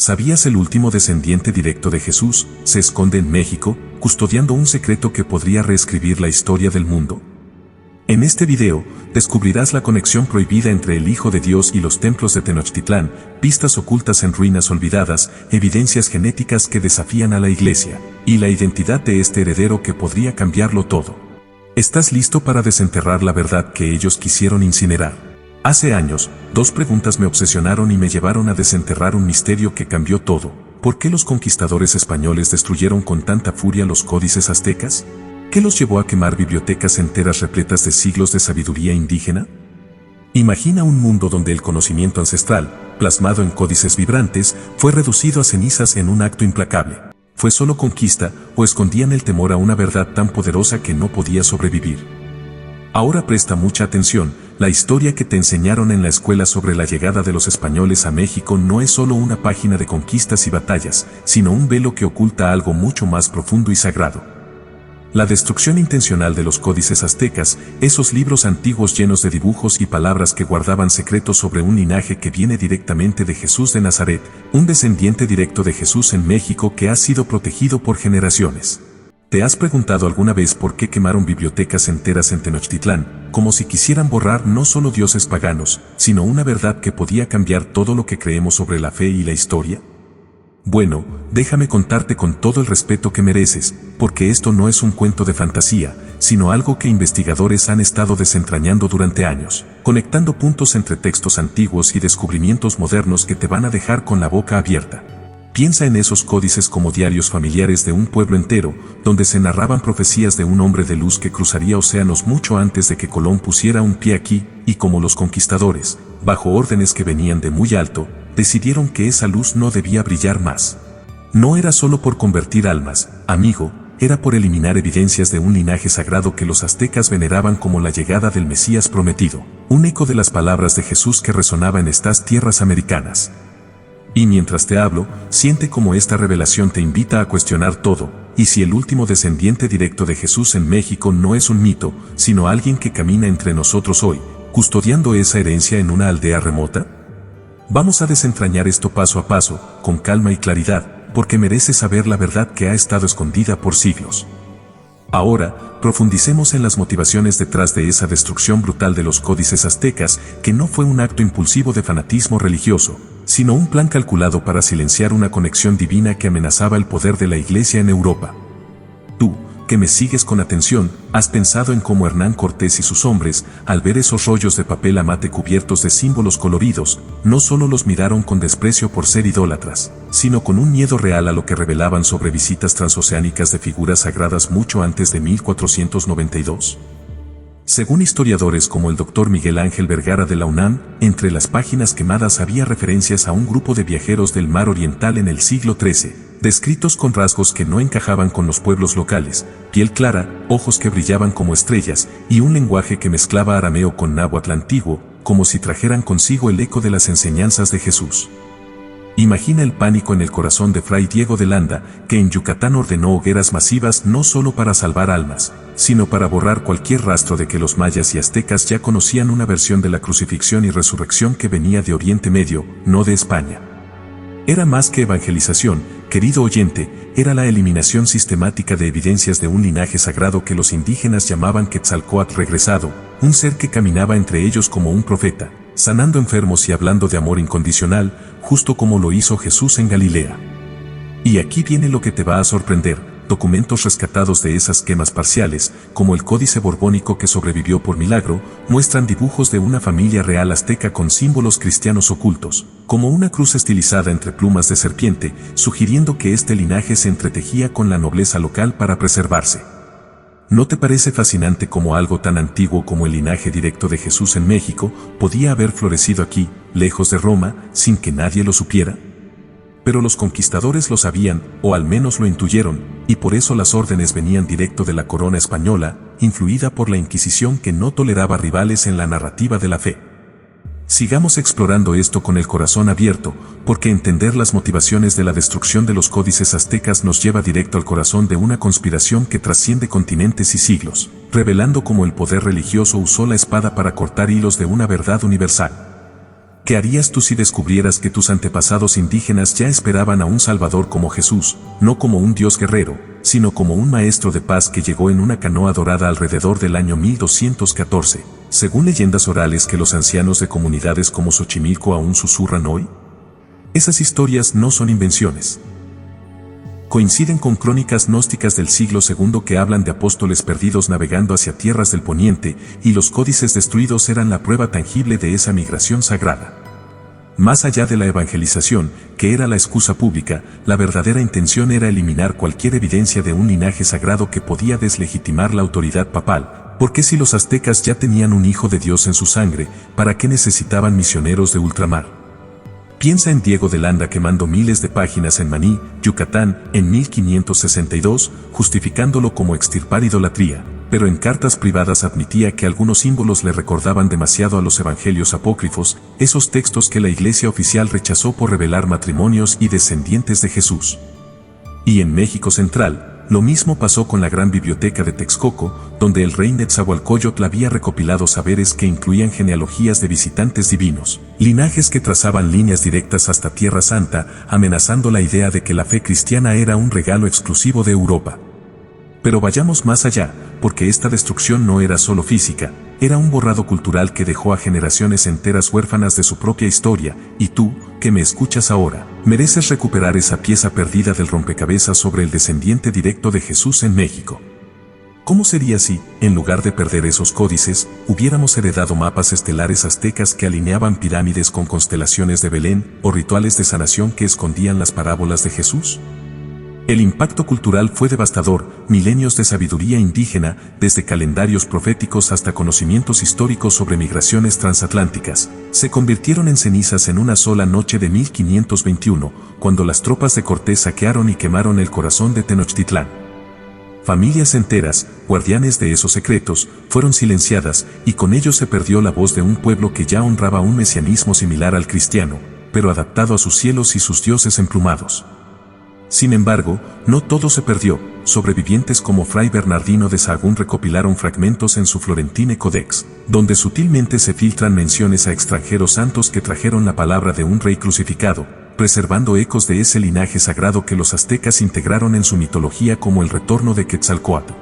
¿Sabías? El último descendiente directo de Jesús se esconde en México, custodiando un secreto que podría reescribir la historia del mundo. En este video, descubrirás la conexión prohibida entre el Hijo de Dios y los templos de Tenochtitlán, pistas ocultas en ruinas olvidadas, evidencias genéticas que desafían a la Iglesia, y la identidad de este heredero que podría cambiarlo todo. ¿Estás listo para desenterrar la verdad que ellos quisieron incinerar? Hace años, dos preguntas me obsesionaron y me llevaron a desenterrar un misterio que cambió todo. ¿Por qué los conquistadores españoles destruyeron con tanta furia los códices aztecas? ¿Qué los llevó a quemar bibliotecas enteras repletas de siglos de sabiduría indígena? Imagina un mundo donde el conocimiento ancestral, plasmado en códices vibrantes, fue reducido a cenizas en un acto implacable. ¿Fue solo conquista o escondían el temor a una verdad tan poderosa que no podía sobrevivir? Ahora presta mucha atención, la historia que te enseñaron en la escuela sobre la llegada de los españoles a México no es solo una página de conquistas y batallas, sino un velo que oculta algo mucho más profundo y sagrado. La destrucción intencional de los códices aztecas, esos libros antiguos llenos de dibujos y palabras que guardaban secretos sobre un linaje que viene directamente de Jesús de Nazaret, un descendiente directo de Jesús en México que ha sido protegido por generaciones. ¿Te has preguntado alguna vez por qué quemaron bibliotecas enteras en Tenochtitlán, como si quisieran borrar no solo dioses paganos, sino una verdad que podía cambiar todo lo que creemos sobre la fe y la historia? Bueno, déjame contarte con todo el respeto que mereces, porque esto no es un cuento de fantasía, sino algo que investigadores han estado desentrañando durante años, conectando puntos entre textos antiguos y descubrimientos modernos que te van a dejar con la boca abierta. Piensa en esos códices como diarios familiares de un pueblo entero, donde se narraban profecías de un hombre de luz que cruzaría océanos mucho antes de que Colón pusiera un pie aquí, y como los conquistadores, bajo órdenes que venían de muy alto, decidieron que esa luz no debía brillar más. No era solo por convertir almas, amigo, era por eliminar evidencias de un linaje sagrado que los aztecas veneraban como la llegada del Mesías prometido, un eco de las palabras de Jesús que resonaba en estas tierras americanas. Y mientras te hablo, siente cómo esta revelación te invita a cuestionar todo, y si el último descendiente directo de Jesús en México no es un mito, sino alguien que camina entre nosotros hoy, custodiando esa herencia en una aldea remota. Vamos a desentrañar esto paso a paso, con calma y claridad, porque mereces saber la verdad que ha estado escondida por siglos. Ahora, profundicemos en las motivaciones detrás de esa destrucción brutal de los códices aztecas, que no fue un acto impulsivo de fanatismo religioso, sino un plan calculado para silenciar una conexión divina que amenazaba el poder de la Iglesia en Europa. Tú, que me sigues con atención, has pensado en cómo Hernán Cortés y sus hombres, al ver esos rollos de papel amate cubiertos de símbolos coloridos, no solo los miraron con desprecio por ser idólatras, sino con un miedo real a lo que revelaban sobre visitas transoceánicas de figuras sagradas mucho antes de 1492. Según historiadores como el Dr. Miguel Ángel Vergara de la UNAM, entre las páginas quemadas había referencias a un grupo de viajeros del mar oriental en el siglo XIII, descritos con rasgos que no encajaban con los pueblos locales, piel clara, ojos que brillaban como estrellas, y un lenguaje que mezclaba arameo con náhuatl antiguo, como si trajeran consigo el eco de las enseñanzas de Jesús. Imagina el pánico en el corazón de Fray Diego de Landa, que en Yucatán ordenó hogueras masivas no solo para salvar almas, sino para borrar cualquier rastro de que los mayas y aztecas ya conocían una versión de la crucifixión y resurrección que venía de Oriente Medio, no de España. Era más que evangelización, querido oyente, era la eliminación sistemática de evidencias de un linaje sagrado que los indígenas llamaban Quetzalcóatl regresado, un ser que caminaba entre ellos como un profeta, sanando enfermos y hablando de amor incondicional, justo como lo hizo Jesús en Galilea. Y aquí viene lo que te va a sorprender: documentos rescatados de esas quemas parciales, como el Códice Borbónico que sobrevivió por milagro, muestran dibujos de una familia real azteca con símbolos cristianos ocultos, como una cruz estilizada entre plumas de serpiente, sugiriendo que este linaje se entretejía con la nobleza local para preservarse. ¿No te parece fascinante cómo algo tan antiguo como el linaje directo de Jesús en México podía haber florecido aquí, lejos de Roma, sin que nadie lo supiera? Pero los conquistadores lo sabían, o al menos lo intuyeron, y por eso las órdenes venían directo de la corona española, influida por la Inquisición que no toleraba rivales en la narrativa de la fe. Sigamos explorando esto con el corazón abierto, porque entender las motivaciones de la destrucción de los códices aztecas nos lleva directo al corazón de una conspiración que trasciende continentes y siglos, revelando cómo el poder religioso usó la espada para cortar hilos de una verdad universal. ¿Qué harías tú si descubrieras que tus antepasados indígenas ya esperaban a un Salvador como Jesús, no como un Dios guerrero, sino como un maestro de paz que llegó en una canoa dorada alrededor del año 1214, según leyendas orales que los ancianos de comunidades como Xochimilco aún susurran hoy? Esas historias no son invenciones. Coinciden con crónicas gnósticas del siglo II que hablan de apóstoles perdidos navegando hacia tierras del poniente, y los códices destruidos eran la prueba tangible de esa migración sagrada. Más allá de la evangelización, que era la excusa pública, la verdadera intención era eliminar cualquier evidencia de un linaje sagrado que podía deslegitimar la autoridad papal, porque si los aztecas ya tenían un hijo de Dios en su sangre, ¿para qué necesitaban misioneros de ultramar? Piensa en Diego de Landa quemando miles de páginas en Maní, Yucatán, en 1562, justificándolo como extirpar idolatría, pero en cartas privadas admitía que algunos símbolos le recordaban demasiado a los evangelios apócrifos, esos textos que la Iglesia oficial rechazó por revelar matrimonios y descendientes de Jesús. Y en México Central, lo mismo pasó con la gran biblioteca de Texcoco, donde el rey Netzahualcóyotl había recopilado saberes que incluían genealogías de visitantes divinos, linajes que trazaban líneas directas hasta Tierra Santa, amenazando la idea de que la fe cristiana era un regalo exclusivo de Europa. Pero vayamos más allá, porque esta destrucción no era solo física, era un borrado cultural que dejó a generaciones enteras huérfanas de su propia historia, y tú, que me escuchas ahora, mereces recuperar esa pieza perdida del rompecabezas sobre el descendiente directo de Jesús en México. ¿Cómo sería si, en lugar de perder esos códices, hubiéramos heredado mapas estelares aztecas que alineaban pirámides con constelaciones de Belén, o rituales de sanación que escondían las parábolas de Jesús? El impacto cultural fue devastador, milenios de sabiduría indígena, desde calendarios proféticos hasta conocimientos históricos sobre migraciones transatlánticas, se convirtieron en cenizas en una sola noche de 1521, cuando las tropas de Cortés saquearon y quemaron el corazón de Tenochtitlán. Familias enteras, guardianes de esos secretos, fueron silenciadas, y con ello se perdió la voz de un pueblo que ya honraba un mesianismo similar al cristiano, pero adaptado a sus cielos y sus dioses emplumados. Sin embargo, no todo se perdió. Sobrevivientes como Fray Bernardino de Sahagún recopilaron fragmentos en su Florentine Codex, donde sutilmente se filtran menciones a extranjeros santos que trajeron la palabra de un rey crucificado, preservando ecos de ese linaje sagrado que los aztecas integraron en su mitología como el retorno de Quetzalcóatl.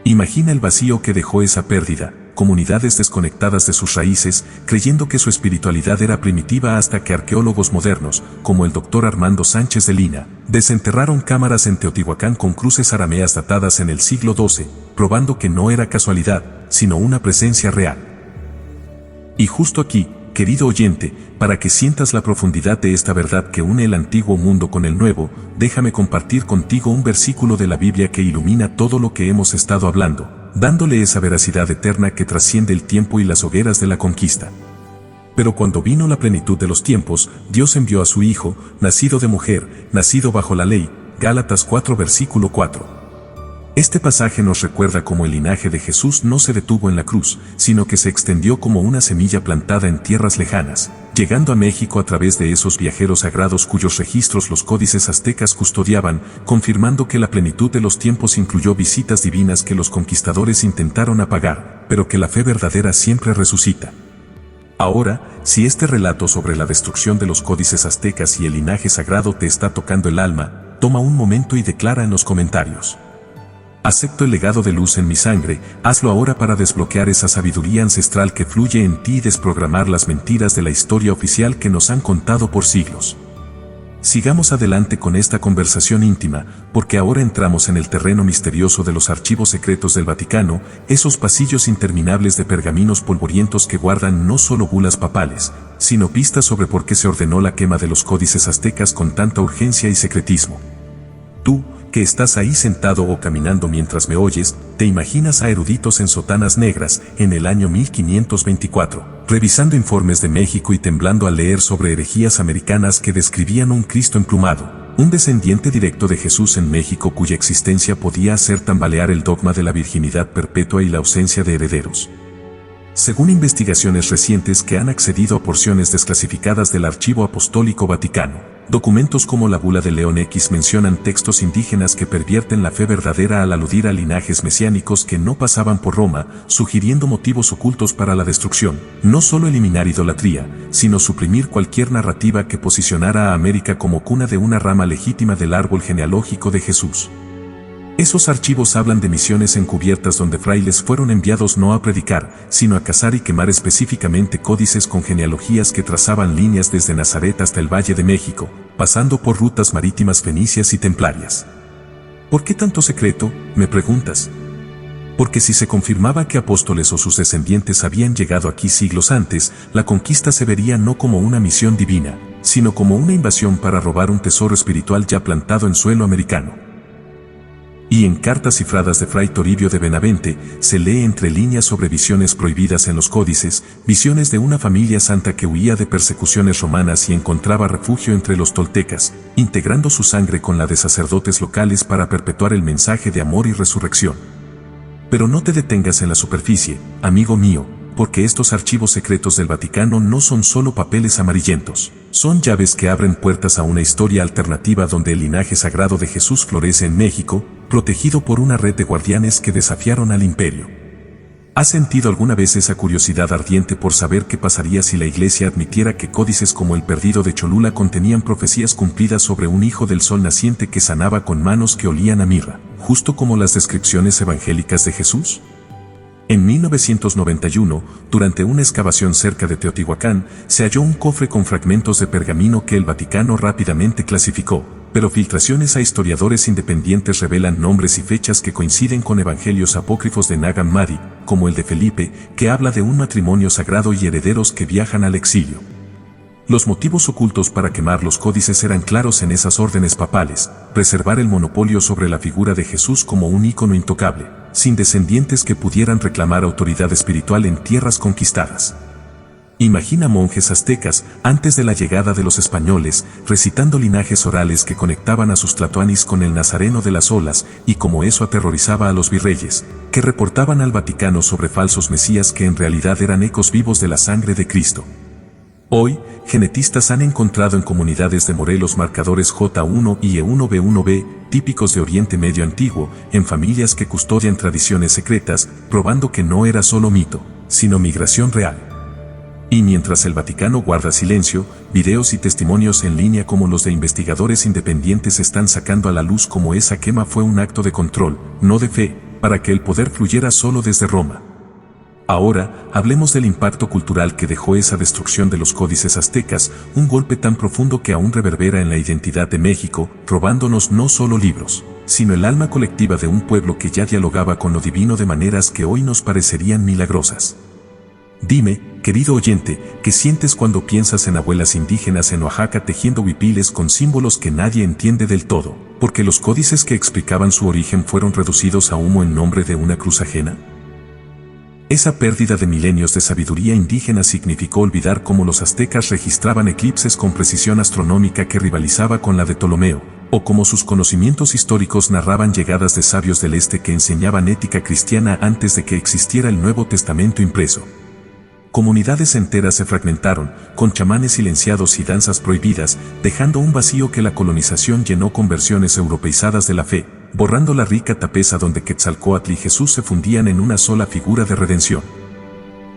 Imagina el vacío que dejó esa pérdida, comunidades desconectadas de sus raíces, creyendo que su espiritualidad era primitiva hasta que arqueólogos modernos, como el Dr. Armando Sánchez de Lina, desenterraron cámaras en Teotihuacán con cruces arameas datadas en el siglo XII, probando que no era casualidad, sino una presencia real. Y justo aquí, querido oyente, para que sientas la profundidad de esta verdad que une el antiguo mundo con el nuevo, déjame compartir contigo un versículo de la Biblia que ilumina todo lo que hemos estado hablando, dándole esa veracidad eterna que trasciende el tiempo y las hogueras de la conquista. Pero cuando vino la plenitud de los tiempos, Dios envió a su Hijo, nacido de mujer, nacido bajo la ley, Gálatas 4 versículo 4. Este pasaje nos recuerda cómo el linaje de Jesús no se detuvo en la cruz, sino que se extendió como una semilla plantada en tierras lejanas, llegando a México a través de esos viajeros sagrados cuyos registros los códices aztecas custodiaban, confirmando que la plenitud de los tiempos incluyó visitas divinas que los conquistadores intentaron apagar, pero que la fe verdadera siempre resucita. Ahora, si este relato sobre la destrucción de los códices aztecas y el linaje sagrado te está tocando el alma, toma un momento y declara en los comentarios: acepto el legado de luz en mi sangre. Hazlo ahora para desbloquear esa sabiduría ancestral que fluye en ti y desprogramar las mentiras de la historia oficial que nos han contado por siglos. Sigamos adelante con esta conversación íntima, porque ahora entramos en el terreno misterioso de los archivos secretos del Vaticano, esos pasillos interminables de pergaminos polvorientos que guardan no solo bulas papales, sino pistas sobre por qué se ordenó la quema de los códices aztecas con tanta urgencia y secretismo. Tú, que estás ahí sentado o caminando mientras me oyes, te imaginas a eruditos en sotanas negras, en el año 1524, revisando informes de México y temblando al leer sobre herejías americanas que describían un Cristo emplumado, un descendiente directo de Jesús en México cuya existencia podía hacer tambalear el dogma de la virginidad perpetua y la ausencia de herederos. Según investigaciones recientes que han accedido a porciones desclasificadas del Archivo Apostólico Vaticano, documentos como la Bula de León X mencionan textos indígenas que pervierten la fe verdadera al aludir a linajes mesiánicos que no pasaban por Roma, sugiriendo motivos ocultos para la destrucción, no solo eliminar idolatría, sino suprimir cualquier narrativa que posicionara a América como cuna de una rama legítima del árbol genealógico de Jesús. Esos archivos hablan de misiones encubiertas donde frailes fueron enviados no a predicar, sino a cazar y quemar específicamente códices con genealogías que trazaban líneas desde Nazaret hasta el Valle de México, pasando por rutas marítimas fenicias y templarias. ¿Por qué tanto secreto?, me preguntas. Porque si se confirmaba que apóstoles o sus descendientes habían llegado aquí siglos antes, la conquista se vería no como una misión divina, sino como una invasión para robar un tesoro espiritual ya plantado en suelo americano. Y en cartas cifradas de Fray Toribio de Benavente, se lee entre líneas sobre visiones prohibidas en los códices, visiones de una familia santa que huía de persecuciones romanas y encontraba refugio entre los toltecas, integrando su sangre con la de sacerdotes locales para perpetuar el mensaje de amor y resurrección. Pero no te detengas en la superficie, amigo mío, porque estos archivos secretos del Vaticano no son solo papeles amarillentos, son llaves que abren puertas a una historia alternativa donde el linaje sagrado de Jesús florece en México, protegido por una red de guardianes que desafiaron al imperio. ¿Has sentido alguna vez esa curiosidad ardiente por saber qué pasaría si la Iglesia admitiera que códices como el Perdido de Cholula contenían profecías cumplidas sobre un hijo del sol naciente que sanaba con manos que olían a mirra, justo como las descripciones evangélicas de Jesús? En 1991, durante una excavación cerca de Teotihuacán, se halló un cofre con fragmentos de pergamino que el Vaticano rápidamente clasificó, pero filtraciones a historiadores independientes revelan nombres y fechas que coinciden con evangelios apócrifos de Nag Hammadi, como el de Felipe, que habla de un matrimonio sagrado y herederos que viajan al exilio. Los motivos ocultos para quemar los códices eran claros en esas órdenes papales: preservar el monopolio sobre la figura de Jesús como un ícono intocable, sin descendientes que pudieran reclamar autoridad espiritual en tierras conquistadas. Imagina monjes aztecas, antes de la llegada de los españoles, recitando linajes orales que conectaban a sus tlatoanis con el nazareno de las olas, y cómo eso aterrorizaba a los virreyes, que reportaban al Vaticano sobre falsos mesías que en realidad eran ecos vivos de la sangre de Cristo. Hoy, genetistas han encontrado en comunidades de Morelos marcadores J1 y E1B1B, típicos de Oriente Medio antiguo, en familias que custodian tradiciones secretas, probando que no era solo mito, sino migración real. Y mientras el Vaticano guarda silencio, videos y testimonios en línea como los de investigadores independientes están sacando a la luz cómo esa quema fue un acto de control, no de fe, para que el poder fluyera solo desde Roma. Ahora, hablemos del impacto cultural que dejó esa destrucción de los códices aztecas, un golpe tan profundo que aún reverbera en la identidad de México, robándonos no solo libros, sino el alma colectiva de un pueblo que ya dialogaba con lo divino de maneras que hoy nos parecerían milagrosas. Dime, querido oyente, ¿qué sientes cuando piensas en abuelas indígenas en Oaxaca tejiendo huipiles con símbolos que nadie entiende del todo, porque los códices que explicaban su origen fueron reducidos a humo en nombre de una cruz ajena? Esa pérdida de milenios de sabiduría indígena significó olvidar cómo los aztecas registraban eclipses con precisión astronómica que rivalizaba con la de Ptolomeo, o cómo sus conocimientos históricos narraban llegadas de sabios del este que enseñaban ética cristiana antes de que existiera el Nuevo Testamento impreso. Comunidades enteras se fragmentaron, con chamanes silenciados y danzas prohibidas, dejando un vacío que la colonización llenó con versiones europeizadas de la fe, borrando la rica tapeza donde Quetzalcóatl y Jesús se fundían en una sola figura de redención.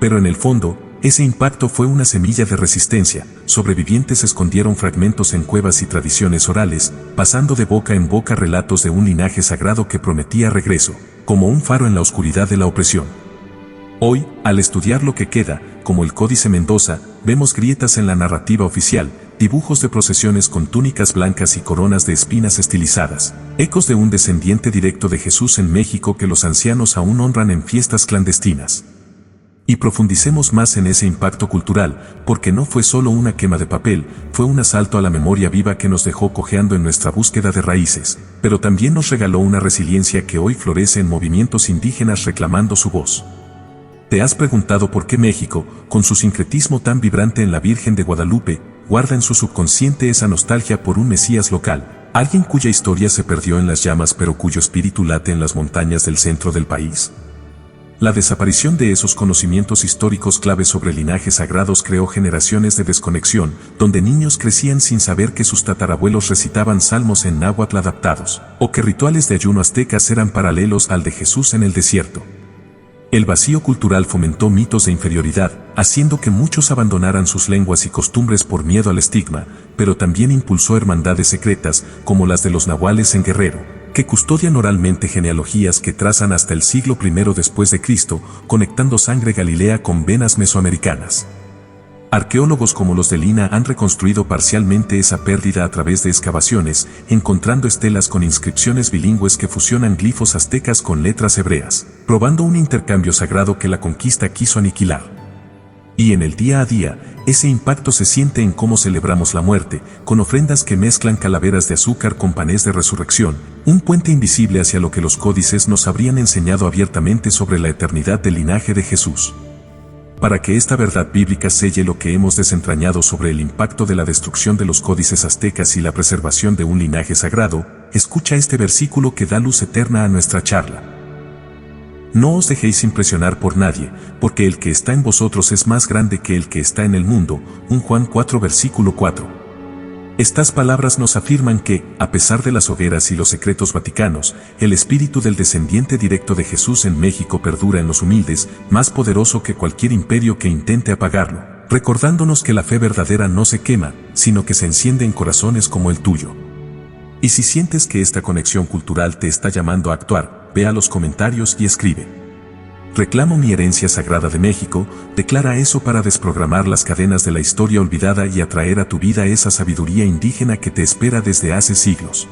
Pero en el fondo, ese impacto fue una semilla de resistencia. Sobrevivientes escondieron fragmentos en cuevas y tradiciones orales, pasando de boca en boca relatos de un linaje sagrado que prometía regreso, como un faro en la oscuridad de la opresión. Hoy, al estudiar lo que queda, como el Códice Mendoza, vemos grietas en la narrativa oficial, dibujos de procesiones con túnicas blancas y coronas de espinas estilizadas, ecos de un descendiente directo de Jesús en México que los ancianos aún honran en fiestas clandestinas. Y profundicemos más en ese impacto cultural, porque no fue solo una quema de papel, fue un asalto a la memoria viva que nos dejó cojeando en nuestra búsqueda de raíces, pero también nos regaló una resiliencia que hoy florece en movimientos indígenas reclamando su voz. ¿Te has preguntado por qué México, con su sincretismo tan vibrante en la Virgen de Guadalupe, guarda en su subconsciente esa nostalgia por un Mesías local, alguien cuya historia se perdió en las llamas pero cuyo espíritu late en las montañas del centro del país? La desaparición de esos conocimientos históricos clave sobre linajes sagrados creó generaciones de desconexión, donde niños crecían sin saber que sus tatarabuelos recitaban salmos en náhuatl adaptados, o que rituales de ayuno aztecas eran paralelos al de Jesús en el desierto. El vacío cultural fomentó mitos de inferioridad, haciendo que muchos abandonaran sus lenguas y costumbres por miedo al estigma, pero también impulsó hermandades secretas, como las de los nahuales en Guerrero, que custodian oralmente genealogías que trazan hasta el siglo I después de Cristo, conectando sangre galilea con venas mesoamericanas. Arqueólogos como los de Lina han reconstruido parcialmente esa pérdida a través de excavaciones, encontrando estelas con inscripciones bilingües que fusionan glifos aztecas con letras hebreas, probando un intercambio sagrado que la conquista quiso aniquilar. Y en el día a día, ese impacto se siente en cómo celebramos la muerte, con ofrendas que mezclan calaveras de azúcar con panés de resurrección, un puente invisible hacia lo que los códices nos habrían enseñado abiertamente sobre la eternidad del linaje de Jesús. Para que esta verdad bíblica selle lo que hemos desentrañado sobre el impacto de la destrucción de los códices aztecas y la preservación de un linaje sagrado, escucha este versículo que da luz eterna a nuestra charla. No os dejéis impresionar por nadie, porque el que está en vosotros es más grande que el que está en el mundo. 1 Juan 4 versículo 4. Estas palabras nos afirman que, a pesar de las hogueras y los secretos vaticanos, el espíritu del descendiente directo de Jesús en México perdura en los humildes, más poderoso que cualquier imperio que intente apagarlo, recordándonos que la fe verdadera no se quema, sino que se enciende en corazones como el tuyo. Y si sientes que esta conexión cultural te está llamando a actuar, ve a los comentarios y escribe: reclamo mi herencia sagrada de México, declara eso para desprogramar las cadenas de la historia olvidada y atraer a tu vida esa sabiduría indígena que te espera desde hace siglos.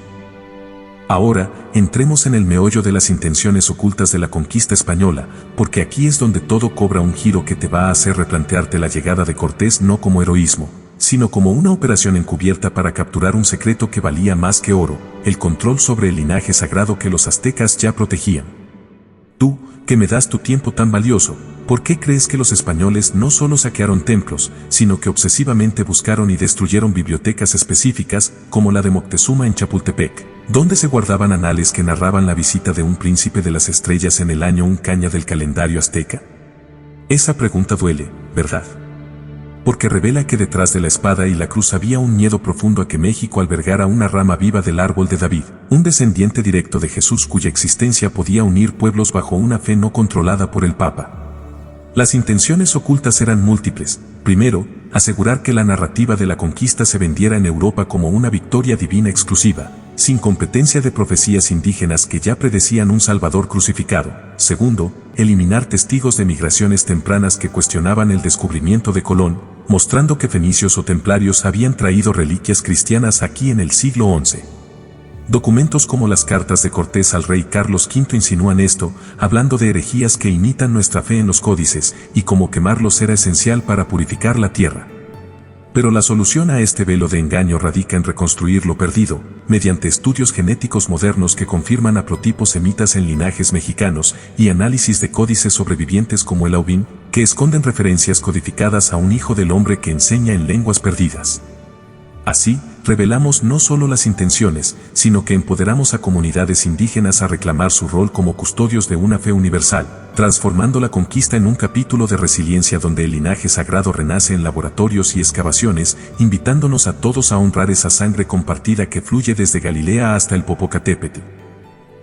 Ahora, entremos en el meollo de las intenciones ocultas de la conquista española, porque aquí es donde todo cobra un giro que te va a hacer replantearte la llegada de Cortés no como heroísmo, sino como una operación encubierta para capturar un secreto que valía más que oro, el control sobre el linaje sagrado que los aztecas ya protegían. Tú, que me das tu tiempo tan valioso, ¿por qué crees que los españoles no solo saquearon templos, sino que obsesivamente buscaron y destruyeron bibliotecas específicas, como la de Moctezuma en Chapultepec, donde se guardaban anales que narraban la visita de un príncipe de las estrellas en el año Uncaña del calendario azteca? Esa pregunta duele, ¿verdad? Porque revela que detrás de la espada y la cruz había un miedo profundo a que México albergara una rama viva del árbol de David, un descendiente directo de Jesús cuya existencia podía unir pueblos bajo una fe no controlada por el Papa. Las intenciones ocultas eran múltiples. Primero, asegurar que la narrativa de la conquista se vendiera en Europa como una victoria divina exclusiva, sin competencia de profecías indígenas que ya predecían un Salvador crucificado. Segundo, eliminar testigos de migraciones tempranas que cuestionaban el descubrimiento de Colón, mostrando que fenicios o templarios habían traído reliquias cristianas aquí en el siglo XI. Documentos como las cartas de Cortés al rey Carlos V insinúan esto, hablando de herejías que imitan nuestra fe en los códices, y como quemarlos era esencial para purificar la tierra. Pero la solución a este velo de engaño radica en reconstruir lo perdido, mediante estudios genéticos modernos que confirman a protipos semitas en linajes mexicanos y análisis de códices sobrevivientes como el Aubin, que esconden referencias codificadas a un hijo del hombre que enseña en lenguas perdidas. Así, revelamos no solo las intenciones, sino que empoderamos a comunidades indígenas a reclamar su rol como custodios de una fe universal, transformando la conquista en un capítulo de resiliencia donde el linaje sagrado renace en laboratorios y excavaciones, invitándonos a todos a honrar esa sangre compartida que fluye desde Galilea hasta el Popocatépetl.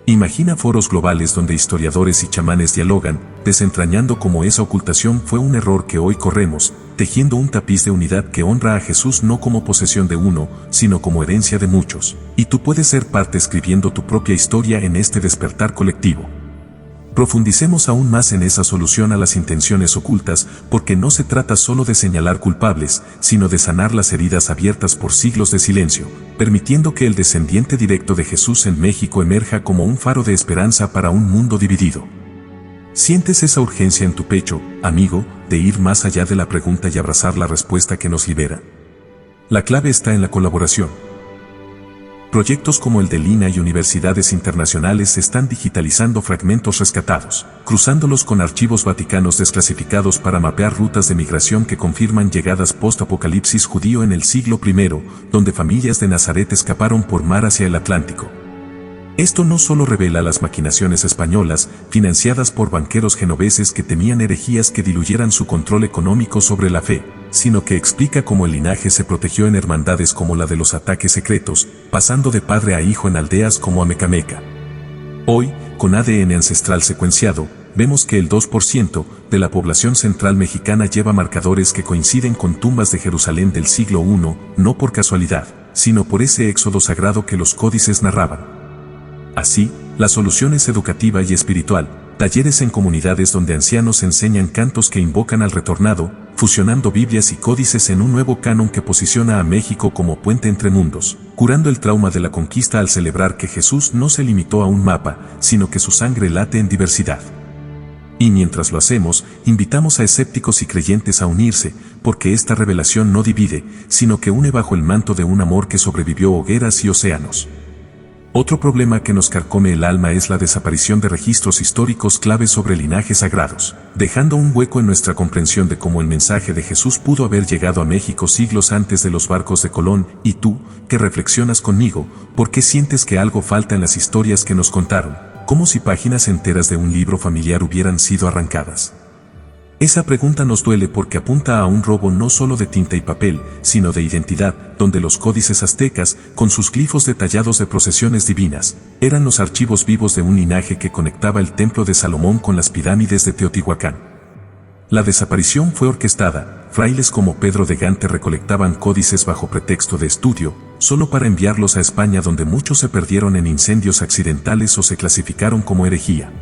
Imagina foros globales donde historiadores y chamanes dialogan, desentrañando cómo esa ocultación fue un error que hoy corremos, tejiendo un tapiz de unidad que honra a Jesús no como posesión de uno, sino como herencia de muchos. Y tú puedes ser parte escribiendo tu propia historia en este despertar colectivo. Profundicemos aún más en esa solución a las intenciones ocultas, porque no se trata solo de señalar culpables, sino de sanar las heridas abiertas por siglos de silencio, permitiendo que el descendiente directo de Jesús en México emerja como un faro de esperanza para un mundo dividido. ¿Sientes esa urgencia en tu pecho, amigo, de ir más allá de la pregunta y abrazar la respuesta que nos libera? La clave está en la colaboración. Proyectos como el de Lina y universidades internacionales están digitalizando fragmentos rescatados, cruzándolos con archivos vaticanos desclasificados para mapear rutas de migración que confirman llegadas post-apocalipsis judío en el siglo I, donde familias de Nazaret escaparon por mar hacia el Atlántico. Esto no solo revela las maquinaciones españolas, financiadas por banqueros genoveses que temían herejías que diluyeran su control económico sobre la fe, sino que explica cómo el linaje se protegió en hermandades como la de los ataques secretos, pasando de padre a hijo en aldeas como Amecameca. Hoy, con ADN ancestral secuenciado, vemos que el 2% de la población central mexicana lleva marcadores que coinciden con tumbas de Jerusalén del siglo I, no por casualidad, sino por ese éxodo sagrado que los códices narraban. Así, la solución es educativa y espiritual, talleres en comunidades donde ancianos enseñan cantos que invocan al retornado, fusionando Biblias y códices en un nuevo canon que posiciona a México como puente entre mundos, curando el trauma de la conquista al celebrar que Jesús no se limitó a un mapa, sino que su sangre late en diversidad. Y mientras lo hacemos, invitamos a escépticos y creyentes a unirse, porque esta revelación no divide, sino que une bajo el manto de un amor que sobrevivió hogueras y océanos. Otro problema que nos carcome el alma es la desaparición de registros históricos claves sobre linajes sagrados, dejando un hueco en nuestra comprensión de cómo el mensaje de Jesús pudo haber llegado a México siglos antes de los barcos de Colón. Y tú, que reflexionas conmigo, ¿por qué sientes que algo falta en las historias que nos contaron? Como si páginas enteras de un libro familiar hubieran sido arrancadas. Esa pregunta nos duele porque apunta a un robo no solo de tinta y papel, sino de identidad, donde los códices aztecas, con sus glifos detallados de procesiones divinas, eran los archivos vivos de un linaje que conectaba el templo de Salomón con las pirámides de Teotihuacán. La desaparición fue orquestada, frailes como Pedro de Gante recolectaban códices bajo pretexto de estudio, solo para enviarlos a España, donde muchos se perdieron en incendios accidentales o se clasificaron como herejía.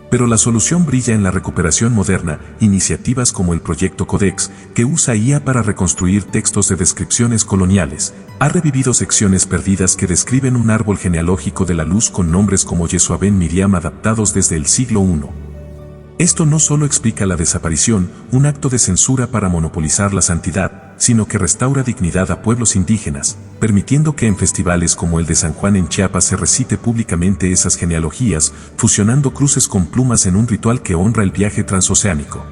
Pero la solución brilla en la recuperación moderna, iniciativas como el Proyecto Codex, que usa IA para reconstruir textos de descripciones coloniales, ha revivido secciones perdidas que describen un árbol genealógico de la luz con nombres como Yeshua ben Miriam adaptados desde el siglo I. Esto no solo explica la desaparición, un acto de censura para monopolizar la santidad, sino que restaura dignidad a pueblos indígenas, permitiendo que en festivales como el de San Juan en Chiapas se recite públicamente esas genealogías, fusionando cruces con plumas en un ritual que honra el viaje transoceánico.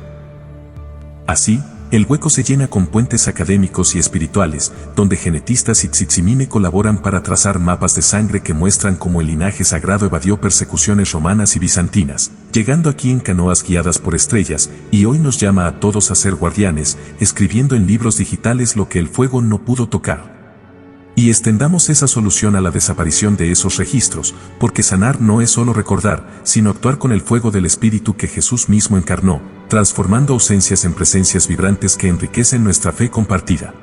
Así, el hueco se llena con puentes académicos y espirituales, donde genetistas y tzitsimime colaboran para trazar mapas de sangre que muestran cómo el linaje sagrado evadió persecuciones romanas y bizantinas, llegando aquí en canoas guiadas por estrellas, y hoy nos llama a todos a ser guardianes, escribiendo en libros digitales lo que el fuego no pudo tocar. Y extendamos esa solución a la desaparición de esos registros, porque sanar no es solo recordar, sino actuar con el fuego del Espíritu que Jesús mismo encarnó, transformando ausencias en presencias vibrantes que enriquecen nuestra fe compartida.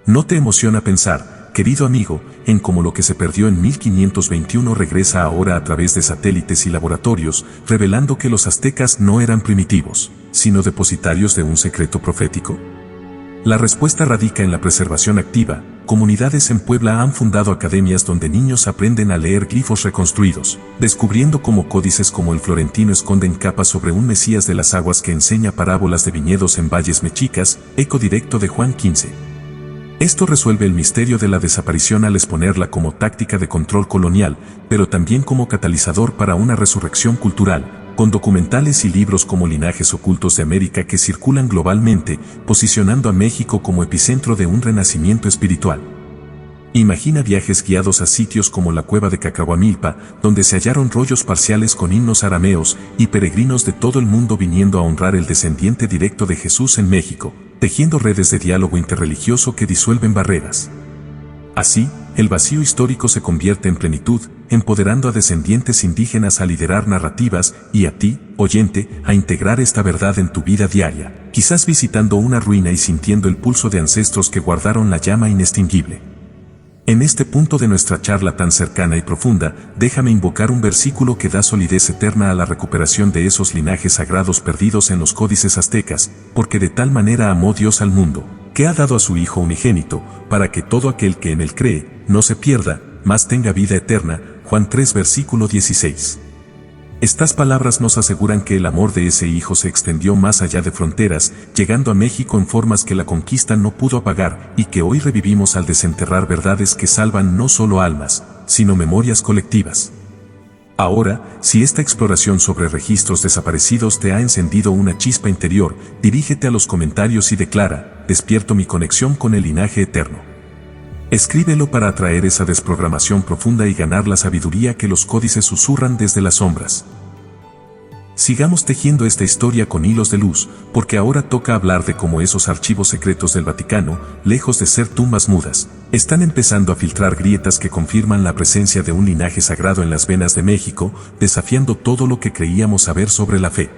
¿No te emociona pensar, querido amigo, en cómo lo que se perdió en 1521 regresa ahora a través de satélites y laboratorios, revelando que los aztecas no eran primitivos, sino depositarios de un secreto profético? La respuesta radica en la preservación activa. Comunidades en Puebla han fundado academias donde niños aprenden a leer glifos reconstruidos, descubriendo cómo códices como el florentino esconden capas sobre un Mesías de las aguas que enseña parábolas de viñedos en valles mexicas, eco directo de Juan 15. Esto resuelve el misterio de la desaparición al exponerla como táctica de control colonial, pero también como catalizador para una resurrección cultural, con documentales y libros como Linajes Ocultos de América que circulan globalmente, posicionando a México como epicentro de un renacimiento espiritual. Imagina viajes guiados a sitios como la cueva de Cacahuamilpa, donde se hallaron rollos parciales con himnos arameos, y peregrinos de todo el mundo viniendo a honrar el descendiente directo de Jesús en México, tejiendo redes de diálogo interreligioso que disuelven barreras. Así, el vacío histórico se convierte en plenitud, empoderando a descendientes indígenas a liderar narrativas y a ti, oyente, a integrar esta verdad en tu vida diaria, quizás visitando una ruina y sintiendo el pulso de ancestros que guardaron la llama inextinguible. En este punto de nuestra charla tan cercana y profunda, déjame invocar un versículo que da solidez eterna a la recuperación de esos linajes sagrados perdidos en los códices aztecas, porque de tal manera amó Dios al mundo, que ha dado a su Hijo unigénito, para que todo aquel que en él cree, no se pierda, mas tenga vida eterna. Juan 3 versículo 16. Estas palabras nos aseguran que el amor de ese Hijo se extendió más allá de fronteras, llegando a México en formas que la conquista no pudo apagar, y que hoy revivimos al desenterrar verdades que salvan no solo almas, sino memorias colectivas. Ahora, si esta exploración sobre registros desaparecidos te ha encendido una chispa interior, dirígete a los comentarios y declara: despierto mi conexión con el linaje eterno. Escríbelo para atraer esa desprogramación profunda y ganar la sabiduría que los códices susurran desde las sombras. Sigamos tejiendo esta historia con hilos de luz, porque ahora toca hablar de cómo esos archivos secretos del Vaticano, lejos de ser tumbas mudas, están empezando a filtrar grietas que confirman la presencia de un linaje sagrado en las venas de México, desafiando todo lo que creíamos saber sobre la fe.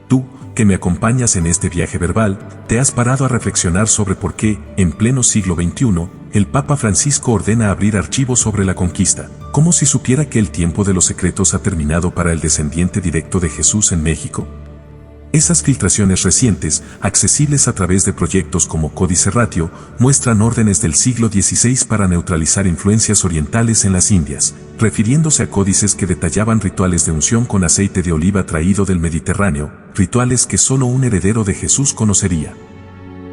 Tú, que me acompañas en este viaje verbal, te has parado a reflexionar sobre por qué, en pleno siglo XXI, el Papa Francisco ordena abrir archivos sobre la conquista, como si supiera que el tiempo de los secretos ha terminado para el descendiente directo de Jesús en México. Esas filtraciones recientes, accesibles a través de proyectos como Códice Ratio, muestran órdenes del siglo XVI para neutralizar influencias orientales en las Indias, refiriéndose a códices que detallaban rituales de unción con aceite de oliva traído del Mediterráneo, rituales que solo un heredero de Jesús conocería.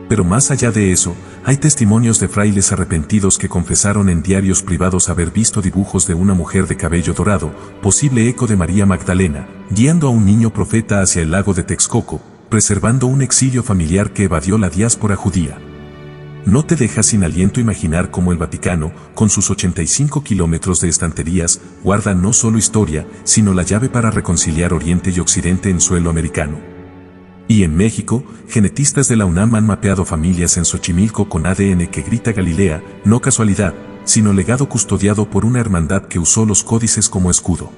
Pero más allá de eso, hay testimonios de frailes arrepentidos que confesaron en diarios privados haber visto dibujos de una mujer de cabello dorado, posible eco de María Magdalena, guiando a un niño profeta hacia el lago de Texcoco, preservando un exilio familiar que evadió la diáspora judía. No te deja sin aliento imaginar cómo el Vaticano, con sus 85 kilómetros de estanterías, guarda no solo historia, sino la llave para reconciliar Oriente y Occidente en suelo americano. Y en México, genetistas de la UNAM han mapeado familias en Xochimilco con ADN que grita Galilea, no casualidad, sino legado custodiado por una hermandad que usó los códices como escudo.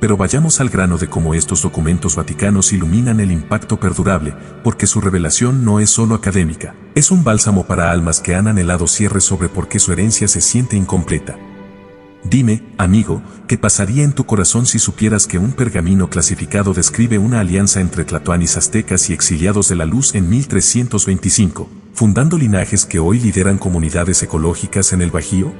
Pero vayamos al grano de cómo estos documentos vaticanos iluminan el impacto perdurable, porque su revelación no es solo académica, es un bálsamo para almas que han anhelado cierre sobre por qué su herencia se siente incompleta. Dime, amigo, ¿qué pasaría en tu corazón si supieras que un pergamino clasificado describe una alianza entre tlatoanis aztecas y exiliados de la luz en 1325, fundando linajes que hoy lideran comunidades ecológicas en el Bajío?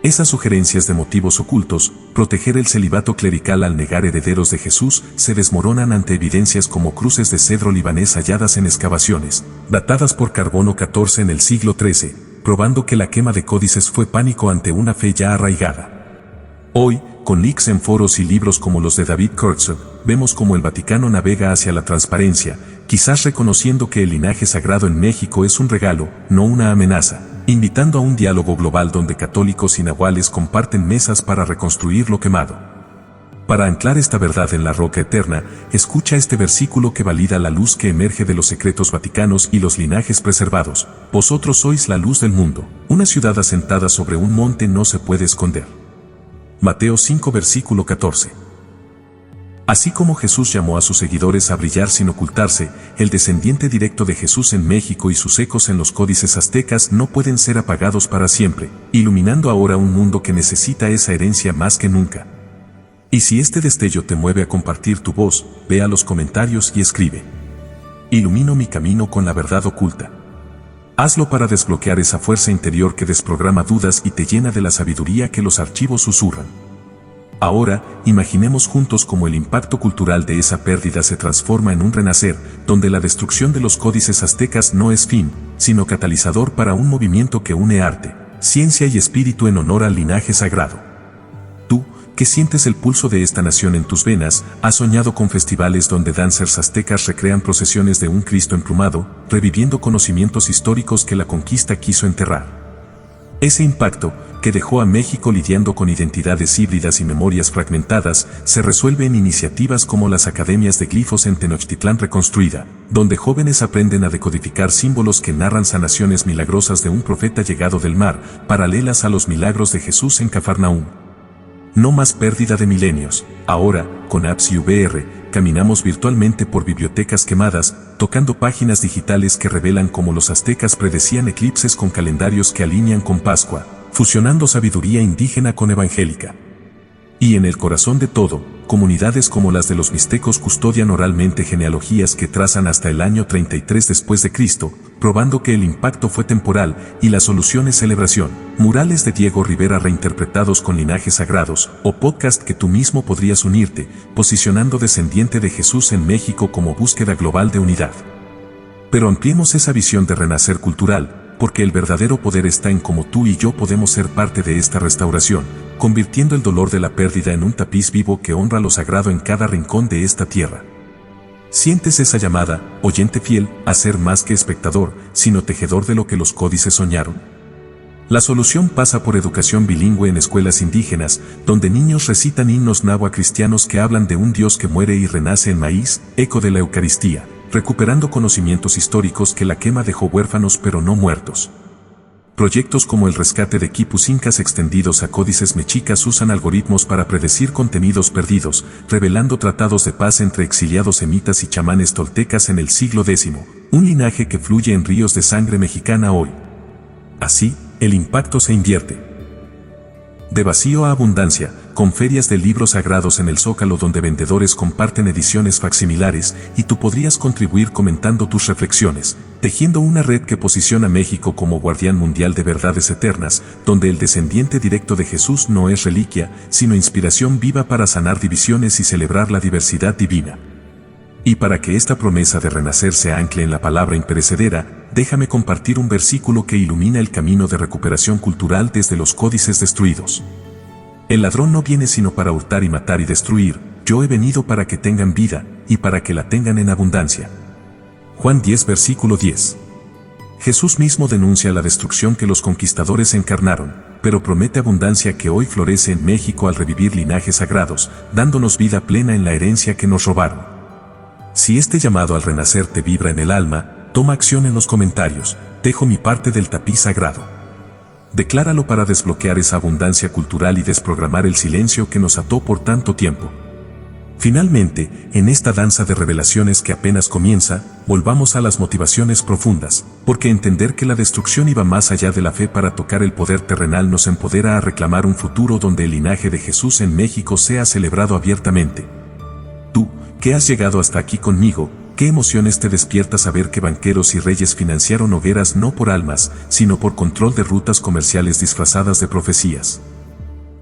Esas sugerencias de motivos ocultos, proteger el celibato clerical al negar herederos de Jesús, se desmoronan ante evidencias como cruces de cedro libanés halladas en excavaciones, datadas por carbono 14 en el siglo XIII, probando que la quema de códices fue pánico ante una fe ya arraigada. Hoy, con leaks en foros y libros como los de David Kurtzer, vemos cómo el Vaticano navega hacia la transparencia, quizás reconociendo que el linaje sagrado en México es un regalo, no una amenaza, invitando a un diálogo global donde católicos y nahuales comparten mesas para reconstruir lo quemado. Para anclar esta verdad en la roca eterna, escucha este versículo que valida la luz que emerge de los secretos vaticanos y los linajes preservados. Vosotros sois la luz del mundo. Una ciudad asentada sobre un monte no se puede esconder. Mateo 5 versículo 14. Así como Jesús llamó a sus seguidores a brillar sin ocultarse, el descendiente directo de Jesús en México y sus ecos en los códices aztecas no pueden ser apagados para siempre, iluminando ahora un mundo que necesita esa herencia más que nunca. Y si este destello te mueve a compartir tu voz, ve a los comentarios y escribe: ilumino mi camino con la verdad oculta. Hazlo para desbloquear esa fuerza interior que desprograma dudas y te llena de la sabiduría que los archivos susurran. Ahora, imaginemos juntos cómo el impacto cultural de esa pérdida se transforma en un renacer, donde la destrucción de los códices aztecas no es fin, sino catalizador para un movimiento que une arte, ciencia y espíritu en honor al linaje sagrado. Tú, que sientes el pulso de esta nación en tus venas, has soñado con festivales donde dancers aztecas recrean procesiones de un Cristo emplumado, reviviendo conocimientos históricos que la conquista quiso enterrar. Ese impacto, que dejó a México lidiando con identidades híbridas y memorias fragmentadas, se resuelve en iniciativas como las Academias de Glifos en Tenochtitlán Reconstruida, donde jóvenes aprenden a decodificar símbolos que narran sanaciones milagrosas de un profeta llegado del mar, paralelas a los milagros de Jesús en Cafarnaúm. No más pérdida de milenios. Ahora, con apps y VR, caminamos virtualmente por bibliotecas quemadas, tocando páginas digitales que revelan cómo los aztecas predecían eclipses con calendarios que alinean con Pascua, fusionando sabiduría indígena con evangélica. Y en el corazón de todo, comunidades como las de los mixtecos custodian oralmente genealogías que trazan hasta el año 33 después de Cristo, probando que el impacto fue temporal y la solución es celebración. Murales de Diego Rivera reinterpretados con linajes sagrados, o podcast que tú mismo podrías unirte, posicionando descendiente de Jesús en México como búsqueda global de unidad. Pero ampliemos esa visión de renacer cultural, porque el verdadero poder está en cómo tú y yo podemos ser parte de esta restauración, convirtiendo el dolor de la pérdida en un tapiz vivo que honra lo sagrado en cada rincón de esta tierra. ¿Sientes esa llamada, oyente fiel, a ser más que espectador, sino tejedor de lo que los códices soñaron? La solución pasa por educación bilingüe en escuelas indígenas, donde niños recitan himnos náhuatl cristianos que hablan de un Dios que muere y renace en maíz, eco de la Eucaristía, recuperando conocimientos históricos que la quema dejó huérfanos pero no muertos. Proyectos como el rescate de quipus incas extendidos a códices mexicas usan algoritmos para predecir contenidos perdidos, revelando tratados de paz entre exiliados semitas y chamanes toltecas en el siglo X, un linaje que fluye en ríos de sangre mexicana hoy. Así, el impacto se invierte. De vacío a abundancia, con ferias de libros sagrados en el Zócalo donde vendedores comparten ediciones facsimilares y tú podrías contribuir comentando tus reflexiones, tejiendo una red que posiciona a México como guardián mundial de verdades eternas, donde el descendiente directo de Jesús no es reliquia, sino inspiración viva para sanar divisiones y celebrar la diversidad divina. Y para que esta promesa de renacer se ancle en la palabra imperecedera, déjame compartir un versículo que ilumina el camino de recuperación cultural desde los códices destruidos. El ladrón no viene sino para hurtar y matar y destruir, yo he venido para que tengan vida, y para que la tengan en abundancia. Juan 10 versículo 10. Jesús mismo denuncia la destrucción que los conquistadores encarnaron, pero promete abundancia que hoy florece en México al revivir linajes sagrados, dándonos vida plena en la herencia que nos robaron. Si este llamado al renacer te vibra en el alma, toma acción en los comentarios, dejo mi parte del tapiz sagrado. Decláralo para desbloquear esa abundancia cultural y desprogramar el silencio que nos ató por tanto tiempo. Finalmente, en esta danza de revelaciones que apenas comienza, volvamos a las motivaciones profundas, porque entender que la destrucción iba más allá de la fe para tocar el poder terrenal nos empodera a reclamar un futuro donde el linaje de Jesús en México sea celebrado abiertamente. Tú, que has llegado hasta aquí conmigo, ¿qué emociones te despierta saber que banqueros y reyes financiaron hogueras no por almas, sino por control de rutas comerciales disfrazadas de profecías?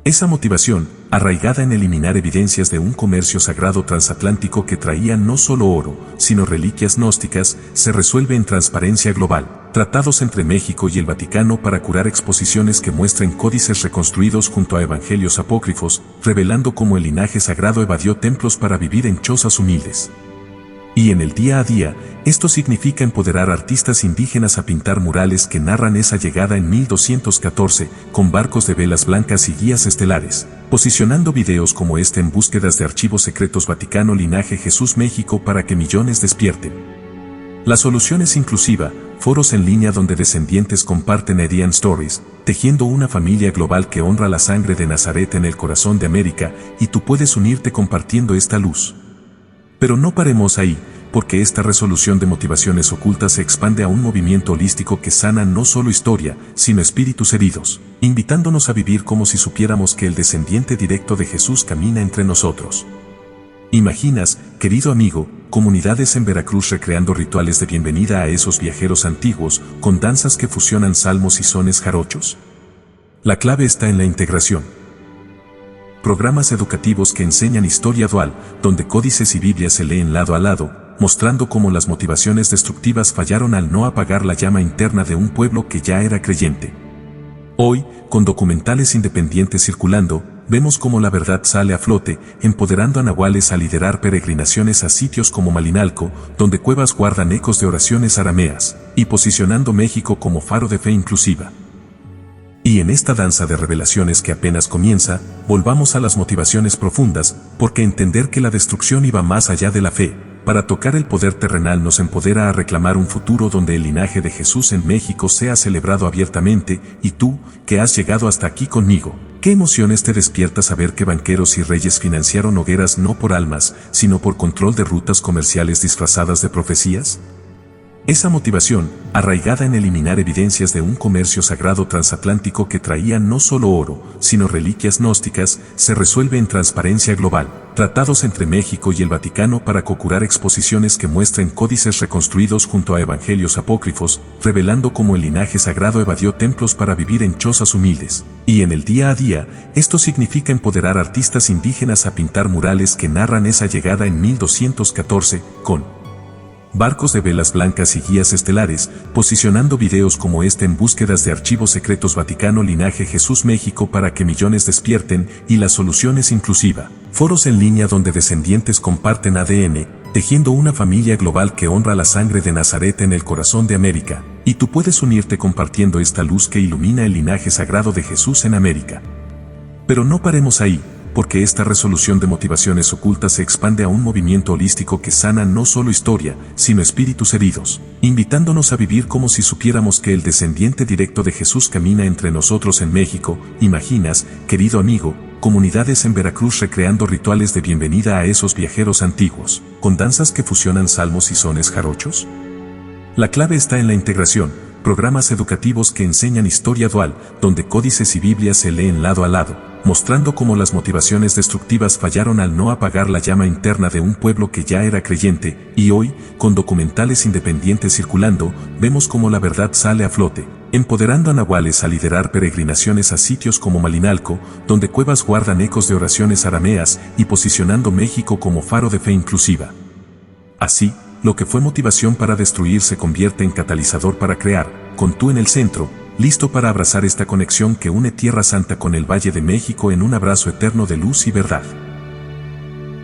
Esa motivación, arraigada en eliminar evidencias de un comercio sagrado transatlántico que traía no solo oro, sino reliquias gnósticas, se resuelve en transparencia global, tratados entre México y el Vaticano para curar exposiciones que muestren códices reconstruidos junto a evangelios apócrifos, revelando cómo el linaje sagrado evadió templos para vivir en chozas humildes. Y en el día a día, esto significa empoderar artistas indígenas a pintar murales que narran esa llegada en 1214, con barcos de velas blancas y guías estelares, posicionando videos como este en búsquedas de archivos secretos Vaticano Linaje Jesús México para que millones despierten. La solución es inclusiva, foros en línea donde descendientes comparten Edian Stories, tejiendo una familia global que honra la sangre de Nazaret en el corazón de América, y tú puedes unirte compartiendo esta luz. Pero no paremos ahí, porque esta resolución de motivaciones ocultas se expande a un movimiento holístico que sana no solo historia, sino espíritus heridos, invitándonos a vivir como si supiéramos que el descendiente directo de Jesús camina entre nosotros. ¿Imaginas, querido amigo, comunidades en Veracruz recreando rituales de bienvenida a esos viajeros antiguos, con danzas que fusionan salmos y sones jarochos? La clave está en la integración. Programas educativos que enseñan historia dual, donde códices y Biblia se leen lado a lado, mostrando cómo las motivaciones destructivas fallaron al no apagar la llama interna de un pueblo que ya era creyente. Hoy, con documentales independientes circulando, vemos cómo la verdad sale a flote, empoderando a nahuales a liderar peregrinaciones a sitios como Malinalco, donde cuevas guardan ecos de oraciones arameas, y posicionando México como faro de fe inclusiva. Y en esta danza de revelaciones que apenas comienza, volvamos a las motivaciones profundas, porque entender que la destrucción iba más allá de la fe, para tocar el poder terrenal nos empodera a reclamar un futuro donde el linaje de Jesús en México sea celebrado abiertamente, y tú, que has llegado hasta aquí conmigo, ¿qué emociones te despierta saber que banqueros y reyes financiaron hogueras no por almas, sino por control de rutas comerciales disfrazadas de profecías? Esa motivación, arraigada en eliminar evidencias de un comercio sagrado transatlántico que traía no solo oro, sino reliquias gnósticas, se resuelve en transparencia global, tratados entre México y el Vaticano para co-curar exposiciones que muestren códices reconstruidos junto a evangelios apócrifos, revelando cómo el linaje sagrado evadió templos para vivir en chozas humildes. Y en el día a día, esto significa empoderar artistas indígenas a pintar murales que narran esa llegada en 1214, con barcos de velas blancas y guías estelares, posicionando videos como este en búsquedas de archivos secretos Vaticano Linaje Jesús México para que millones despierten, y la solución es inclusiva. Foros en línea donde descendientes comparten ADN, tejiendo una familia global que honra la sangre de Nazaret en el corazón de América. y tú puedes unirte compartiendo esta luz que ilumina el linaje sagrado de Jesús en América. Pero no paremos ahí, porque esta resolución de motivaciones ocultas se expande a un movimiento holístico que sana no solo historia, sino espíritus heridos, invitándonos a vivir como si supiéramos que el descendiente directo de Jesús camina entre nosotros en México. ¿Imaginas, querido amigo, comunidades en Veracruz recreando rituales de bienvenida a esos viajeros antiguos, con danzas que fusionan salmos y sones jarochos? La clave está en la integración, programas educativos que enseñan historia dual, donde códices y Biblias se leen lado a lado, mostrando cómo las motivaciones destructivas fallaron al no apagar la llama interna de un pueblo que ya era creyente, y hoy, con documentales independientes circulando, vemos cómo la verdad sale a flote, empoderando a nahuales a liderar peregrinaciones a sitios como Malinalco, donde cuevas guardan ecos de oraciones arameas, y posicionando México como faro de fe inclusiva. Así, lo que fue motivación para destruir se convierte en catalizador para crear, con tú en el centro, listo para abrazar esta conexión que une Tierra Santa con el Valle de México en un abrazo eterno de luz y verdad.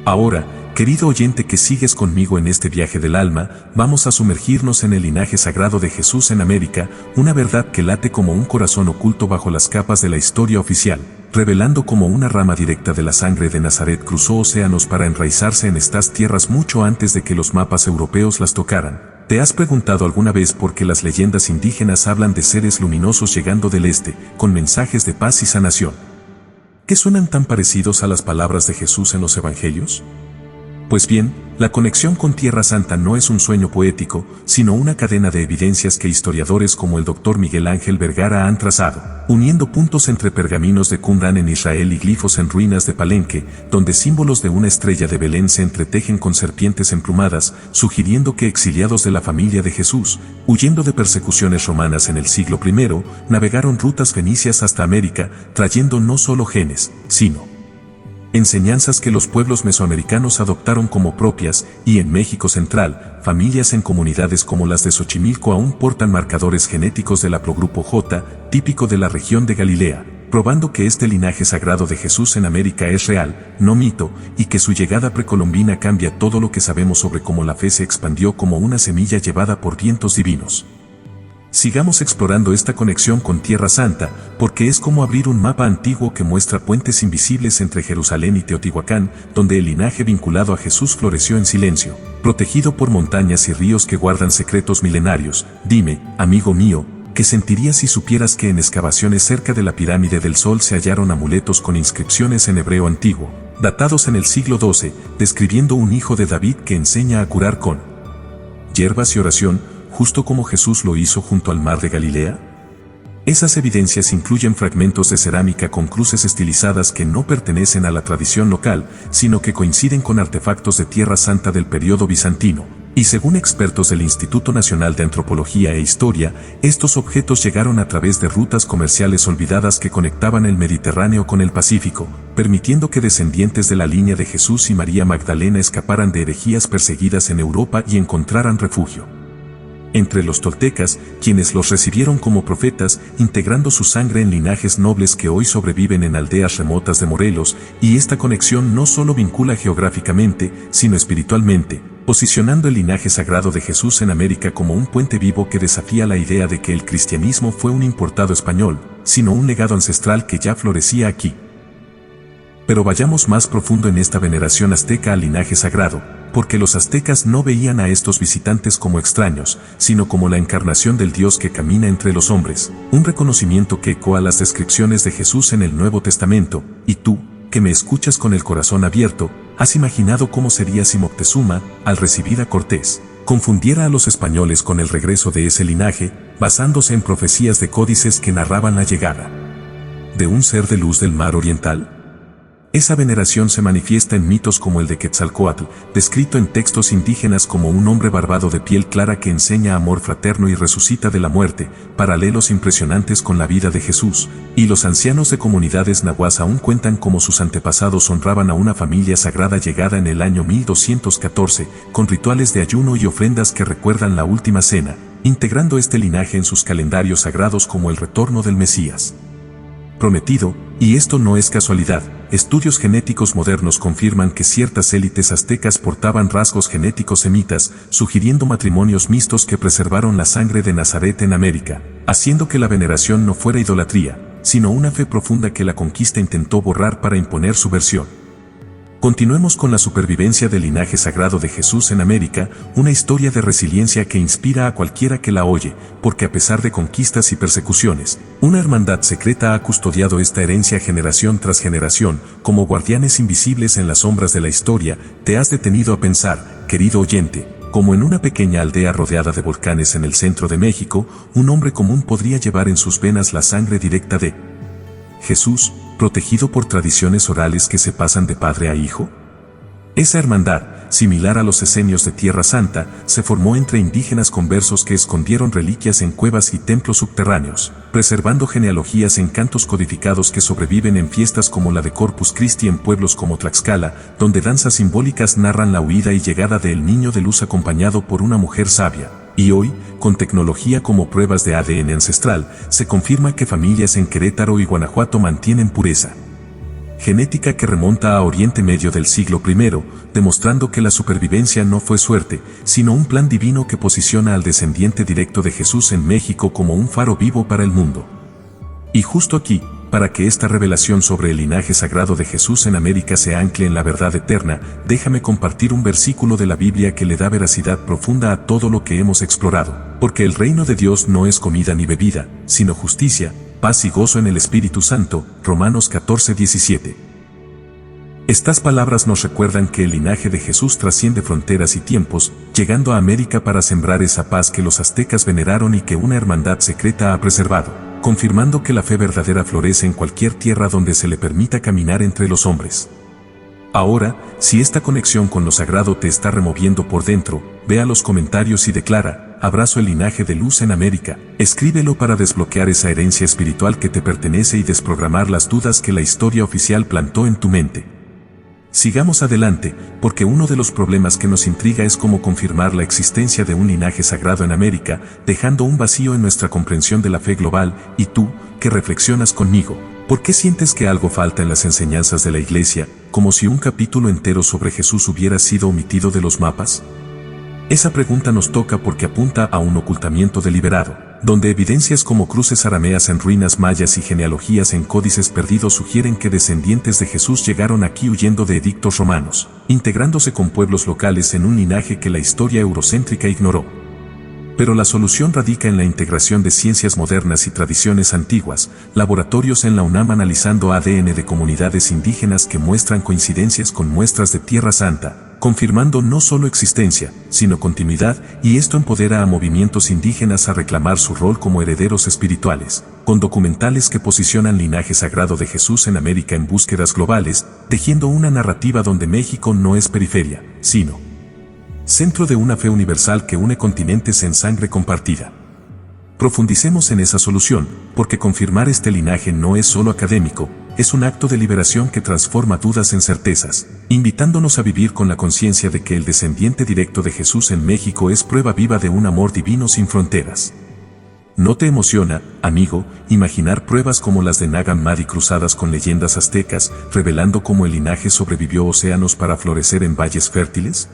Ahora, querido oyente que sigues conmigo en este viaje del alma, vamos a sumergirnos en el linaje sagrado de Jesús en América, una verdad que late como un corazón oculto bajo las capas de la historia oficial, revelando cómo una rama directa de la sangre de Nazaret cruzó océanos para enraizarse en estas tierras mucho antes de que los mapas europeos las tocaran. ¿Te has preguntado alguna vez por qué las leyendas indígenas hablan de seres luminosos llegando del este, con mensajes de paz y sanación? ¿Qué suenan tan parecidos a las palabras de Jesús en los evangelios? Pues bien, la conexión con Tierra Santa no es un sueño poético, sino una cadena de evidencias que historiadores como el Dr. Miguel Ángel Vergara han trazado, uniendo puntos entre pergaminos de Qumran en Israel y glifos en ruinas de Palenque, donde símbolos de una estrella de Belén se entretejen con serpientes emplumadas, sugiriendo que exiliados de la familia de Jesús, huyendo de persecuciones romanas en el siglo I, navegaron rutas fenicias hasta América, trayendo no solo genes, sino enseñanzas que los pueblos mesoamericanos adoptaron como propias, y en México Central, familias en comunidades como las de Xochimilco aún portan marcadores genéticos del haplogrupo J, típico de la región de Galilea, probando que este linaje sagrado de Jesús en América es real, no mito, y que su llegada precolombina cambia todo lo que sabemos sobre cómo la fe se expandió como una semilla llevada por vientos divinos. Sigamos explorando esta conexión con Tierra Santa, porque es como abrir un mapa antiguo que muestra puentes invisibles entre Jerusalén y Teotihuacán, donde el linaje vinculado a Jesús floreció en silencio, protegido por montañas y ríos que guardan secretos milenarios. Dime, amigo mío, ¿qué sentirías si supieras que en excavaciones cerca de la pirámide del Sol se hallaron amuletos con inscripciones en hebreo antiguo, datados en el siglo XII, describiendo un hijo de David que enseña a curar con hierbas y oración, justo como Jesús lo hizo junto al mar de Galilea? Esas evidencias incluyen fragmentos de cerámica con cruces estilizadas que no pertenecen a la tradición local, sino que coinciden con artefactos de Tierra Santa del periodo bizantino. Y según expertos del Instituto Nacional de Antropología e Historia, estos objetos llegaron a través de rutas comerciales olvidadas que conectaban el Mediterráneo con el Pacífico, permitiendo que descendientes de la línea de Jesús y María Magdalena escaparan de herejías perseguidas en Europa y encontraran refugio entre los toltecas, quienes los recibieron como profetas, integrando su sangre en linajes nobles que hoy sobreviven en aldeas remotas de Morelos, y esta conexión no solo vincula geográficamente, sino espiritualmente, posicionando el linaje sagrado de Jesús en América como un puente vivo que desafía la idea de que el cristianismo fue un importado español, sino un legado ancestral que ya florecía aquí. Pero vayamos más profundo en esta veneración azteca al linaje sagrado, porque los aztecas no veían a estos visitantes como extraños, sino como la encarnación del Dios que camina entre los hombres, un reconocimiento que ecoa las descripciones de Jesús en el Nuevo Testamento. Y tú, que me escuchas con el corazón abierto, ¿has imaginado cómo sería si Moctezuma, al recibir a Cortés, confundiera a los españoles con el regreso de ese linaje, basándose en profecías de códices que narraban la llegada de un ser de luz del mar oriental? Esa veneración se manifiesta en mitos como el de Quetzalcóatl, descrito en textos indígenas como un hombre barbado de piel clara que enseña amor fraterno y resucita de la muerte, paralelos impresionantes con la vida de Jesús, y los ancianos de comunidades nahuas aún cuentan cómo sus antepasados honraban a una familia sagrada llegada en el año 1214, con rituales de ayuno y ofrendas que recuerdan la última cena, integrando este linaje en sus calendarios sagrados como el retorno del Mesías prometido. Y esto no es casualidad, estudios genéticos modernos confirman que ciertas élites aztecas portaban rasgos genéticos semitas, sugiriendo matrimonios mixtos que preservaron la sangre de Nazaret en América, haciendo que la veneración no fuera idolatría, sino una fe profunda que la conquista intentó borrar para imponer su versión. Continuemos con la supervivencia del linaje sagrado de Jesús en América, una historia de resiliencia que inspira a cualquiera que la oye, porque a pesar de conquistas y persecuciones, una hermandad secreta ha custodiado esta herencia generación tras generación, como guardianes invisibles en las sombras de la historia. ¿Te has detenido a pensar, querido oyente, cómo en una pequeña aldea rodeada de volcanes en el centro de México, un hombre común podría llevar en sus venas la sangre directa de Jesús, protegido por tradiciones orales que se pasan de padre a hijo? Esa hermandad, similar a los esenios de Tierra Santa, se formó entre indígenas conversos que escondieron reliquias en cuevas y templos subterráneos, preservando genealogías en cantos codificados que sobreviven en fiestas como la de Corpus Christi en pueblos como Tlaxcala, donde danzas simbólicas narran la huida y llegada del niño de luz acompañado por una mujer sabia. Y hoy, con tecnología como pruebas de ADN ancestral, se confirma que familias en Querétaro y Guanajuato mantienen pureza genética que remonta a Oriente Medio del siglo I, demostrando que la supervivencia no fue suerte, sino un plan divino que posiciona al descendiente directo de Jesús en México como un faro vivo para el mundo. Y justo aquí, para que esta revelación sobre el linaje sagrado de Jesús en América se ancle en la verdad eterna, déjame compartir un versículo de la Biblia que le da veracidad profunda a todo lo que hemos explorado. Porque el reino de Dios no es comida ni bebida, sino justicia, paz y gozo en el Espíritu Santo. Romanos 14:17. Estas palabras nos recuerdan que el linaje de Jesús trasciende fronteras y tiempos, llegando a América para sembrar esa paz que los aztecas veneraron y que una hermandad secreta ha preservado, confirmando que la fe verdadera florece en cualquier tierra donde se le permita caminar entre los hombres. Ahora, si esta conexión con lo sagrado te está removiendo por dentro, ve a los comentarios y declara: abrazo el linaje de luz en América. Escríbelo para desbloquear esa herencia espiritual que te pertenece y desprogramar las dudas que la historia oficial plantó en tu mente. Sigamos adelante, porque uno de los problemas que nos intriga es cómo confirmar la existencia de un linaje sagrado en América, dejando un vacío en nuestra comprensión de la fe global. Y tú, que reflexionas conmigo, ¿por qué sientes que algo falta en las enseñanzas de la Iglesia, como si un capítulo entero sobre Jesús hubiera sido omitido de los mapas? Esa pregunta nos toca porque apunta a un ocultamiento deliberado, donde evidencias como cruces arameas en ruinas mayas y genealogías en códices perdidos sugieren que descendientes de Jesús llegaron aquí huyendo de edictos romanos, integrándose con pueblos locales en un linaje que la historia eurocéntrica ignoró. Pero la solución radica en la integración de ciencias modernas y tradiciones antiguas, laboratorios en la UNAM analizando ADN de comunidades indígenas que muestran coincidencias con muestras de Tierra Santa, confirmando no solo existencia, sino continuidad, y esto empodera a movimientos indígenas a reclamar su rol como herederos espirituales, con documentales que posicionan linaje sagrado de Jesús en América en búsquedas globales, tejiendo una narrativa donde México no es periferia, sino centro de una fe universal que une continentes en sangre compartida. Profundicemos en esa solución, porque confirmar este linaje no es solo académico, es un acto de liberación que transforma dudas en certezas, invitándonos a vivir con la conciencia de que el descendiente directo de Jesús en México es prueba viva de un amor divino sin fronteras. ¿No te emociona, amigo, imaginar pruebas como las de Nag Hammadi cruzadas con leyendas aztecas, revelando cómo el linaje sobrevivió océanos para florecer en valles fértiles?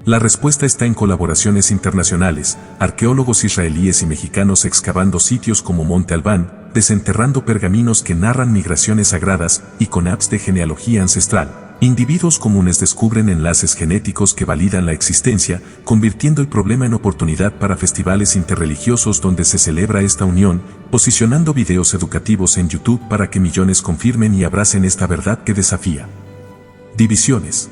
La respuesta está en colaboraciones internacionales, arqueólogos israelíes y mexicanos excavando sitios como Monte Albán, desenterrando pergaminos que narran migraciones sagradas, y con apps de genealogía ancestral. Individuos comunes descubren enlaces genéticos que validan la existencia, convirtiendo el problema en oportunidad para festivales interreligiosos donde se celebra esta unión, posicionando videos educativos en YouTube para que millones confirmen y abracen esta verdad que desafía divisiones.